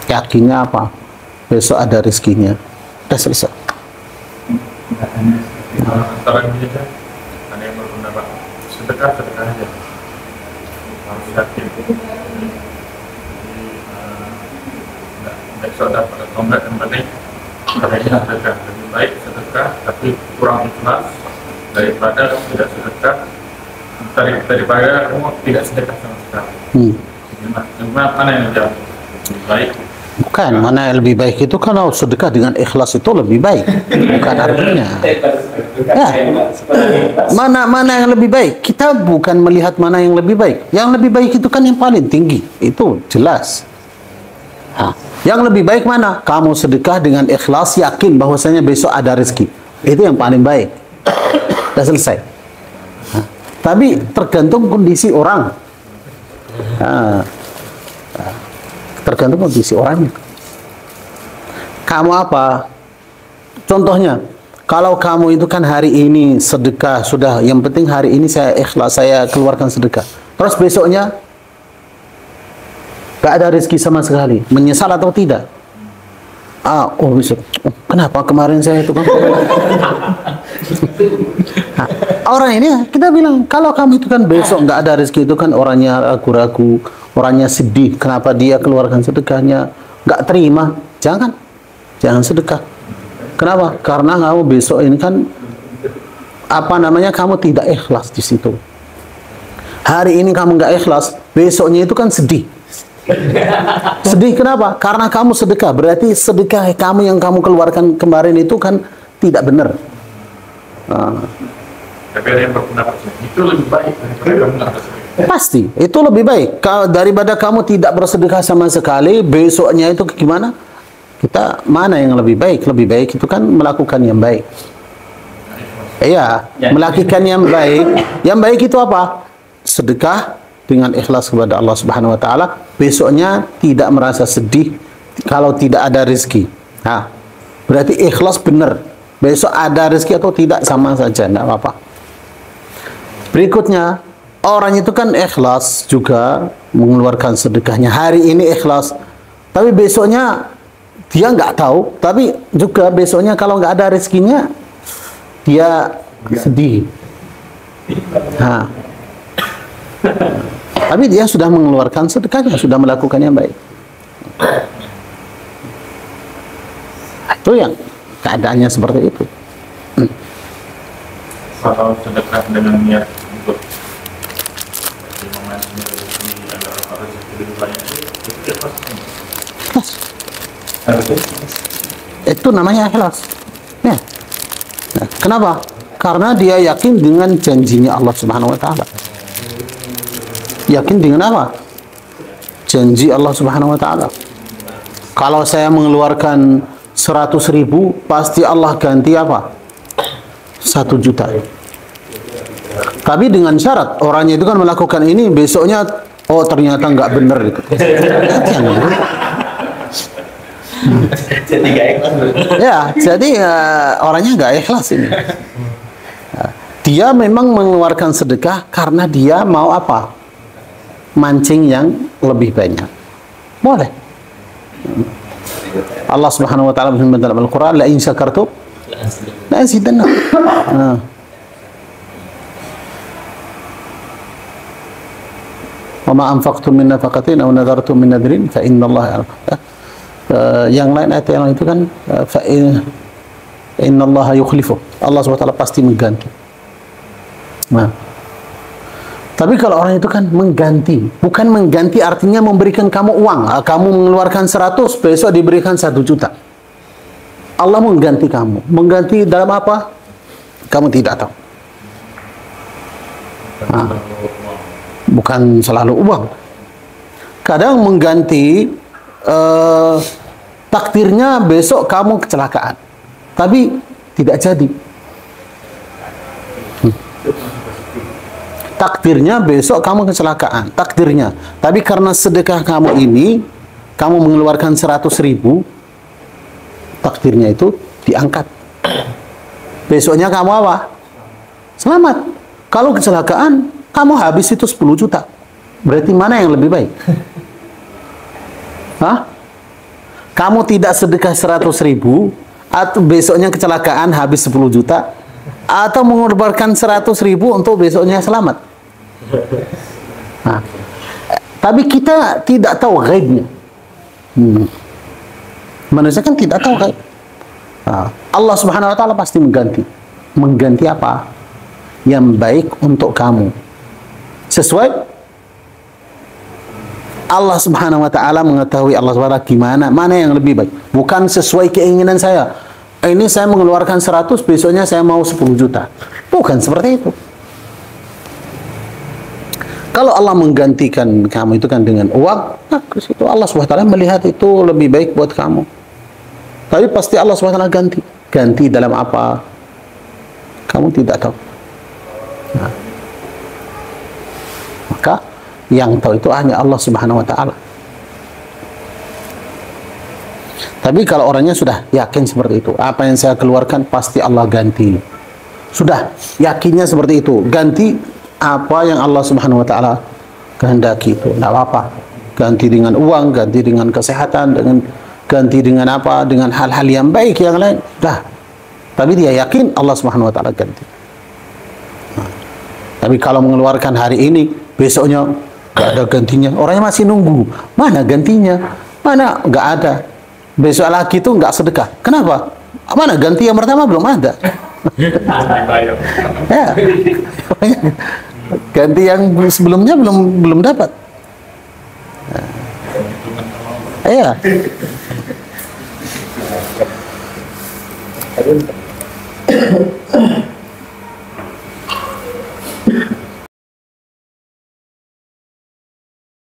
yakinnya apa? Besok ada rezekinya. Udah selesai. Antara ini aja, ada yang berpendapat sedekah aja, harus yakin. Nggak saudara pada tonggak yang penting caranya sedekah. Lebih baik sedekah tapi kurang ikhlas daripada tidak sedekah, daripada kamu tidak sedekah sama sekali. Mana yang lebih baik? Bukan, mana yang lebih baik itu kalau sedekah dengan ikhlas itu lebih baik. Bukan artinya. Ya. Mana yang lebih baik? Kita bukan melihat mana yang lebih baik. Yang lebih baik itu kan yang paling tinggi. Itu jelas. Yang lebih baik mana? Kamu sedekah dengan ikhlas, yakin bahwasanya besok ada rezeki. Itu yang paling baik. Sudah selesai. Tapi tergantung kondisi orang. Tergantung kondisi orangnya. Kamu apa? Contohnya, kalau kamu itu kan hari ini sedekah sudah, yang penting hari ini saya ikhlas, saya keluarkan sedekah. Terus besoknya gak ada rezeki sama sekali, menyesal atau tidak? Besok kan kenapa kemarin saya itu kan nah, orang ini kita bilang, kalau kamu itu kan besok nggak ada rezeki, itu kan orangnya ragu-ragu, orangnya sedih, kenapa dia keluarkan sedekahnya, nggak terima, jangan sedekah. Kenapa? Karena kamu besok ini kan kamu tidak ikhlas di situ. Hari ini kamu nggak ikhlas, besoknya itu kan sedih. Sedih kenapa? Karena kamu sedekah, berarti sedekah kamu yang kamu keluarkan kemarin itu kan tidak benar. Tapi ada yang berpendapat itu lebih baik daripada kamu nggak bersedekah. Pasti itu lebih baik daripada kamu tidak bersedekah sama sekali. Besoknya itu gimana? Kita mana yang lebih baik? Lebih baik itu kan melakukan yang baik. Iya, melakukan yang baik. Yang baik itu apa? Sedekah dengan ikhlas kepada Allah Subhanahu wa taala, besoknya tidak merasa sedih kalau tidak ada rezeki. Nah, berarti ikhlas benar. Besok ada rezeki atau tidak sama saja, tidak apa-apa. Berikutnya, orang itu kan ikhlas juga mengeluarkan sedekahnya. Hari ini ikhlas, tapi besoknya dia nggak tahu, tapi juga besoknya kalau nggak ada rezekinya dia sedih. Nah, tapi dia sudah mengeluarkan sedekahnya, sudah melakukan yang baik. Itu yang keadaannya seperti itu. Kalau sedekah dengan niat untuk memancing rezeki agar rezeki lebih banyak, itu ikhlas. Itu namanya ikhlas. Ya. Nah, kenapa? Karena dia yakin dengan janjinya Allah Subhanahu wa taala. Yakin dengan apa? Janji Allah Subhanahu wa taala. Kalau saya mengeluarkan 100.000, pasti Allah ganti apa? 1 juta. Tapi dengan syarat orangnya itu kan melakukan ini, besoknya oh ternyata nggak benar itu. Jadi gak ikhlas. Ya, jadi orangnya nggak ikhlas ini. Dia memang mengeluarkan sedekah karena dia mau apa? Mancing yang lebih banyak. Boleh. Allah Subhanahu wa taala berfirman dalam Al-Qur'an, la in syakartum la azidannakum. Wa ma anfaqtum min nafaqatin aw nadartum min nadrin fa innallaha yang lain ayat yang lain itu kan fa innallaha yukhlifu. Allah Subhanahu wa taala pasti mengganti. Nah, tapi kalau orang itu kan mengganti, bukan mengganti artinya memberikan kamu uang. Kamu mengeluarkan 100, besok diberikan 1 juta. Allah mengganti kamu. Mengganti dalam apa? Kamu tidak tahu. Nah, bukan selalu uang. Kadang mengganti takdirnya besok kamu kecelakaan, tapi tidak jadi. Takdirnya besok kamu kecelakaan, takdirnya. Tapi karena sedekah kamu ini, kamu mengeluarkan 100.000, takdirnya itu diangkat. Besoknya kamu apa? Selamat. Kalau kecelakaan, kamu habis itu 10 juta. Berarti mana yang lebih baik? Hah? Kamu tidak sedekah 100.000, atau besoknya kecelakaan habis 10 juta, atau mengorbankan 100.000 untuk besoknya selamat. Nah, tapi kita tidak tahu gaibnya. Manusia kan tidak tahu gaib. Nah, Allah Subhanahu wa taala pasti mengganti. Mengganti apa? Yang baik untuk kamu. Sesuai Allah Subhanahu wa taala mengetahui, Allah Subhanahu wa taala mana yang lebih baik. Bukan sesuai keinginan saya. Ini saya mengeluarkan 100, besoknya saya mau 10 juta. Bukan seperti itu. Kalau Allah menggantikan kamu itu kan dengan uang, nah itu Allah SWT melihat itu lebih baik buat kamu. Tapi pasti Allah SWT ganti. Ganti dalam apa? Kamu tidak tahu. Nah, maka yang tahu itu hanya Allah Subhanahu wa taala. Tapi kalau orangnya sudah yakin seperti itu, apa yang saya keluarkan pasti Allah ganti. Sudah yakinnya seperti itu, ganti apa yang Allah Subhanahu wa taala kehendaki itu, tidak apa-apa. Ganti dengan uang, ganti dengan kesehatan, dengan ganti dengan apa? Dengan hal-hal yang baik yang lain. Dah. Tapi dia yakin Allah Subhanahu wa taala ganti. Nah, tapi kalau mengeluarkan hari ini, besoknya nggak ada gantinya. Orangnya masih nunggu. Mana gantinya? Mana? Nggak ada. Besok lagi tuh nggak sedekah. Kenapa? Mana ganti yang pertama belum ada. Ya. Ganti yang sebelumnya belum dapat. Iya.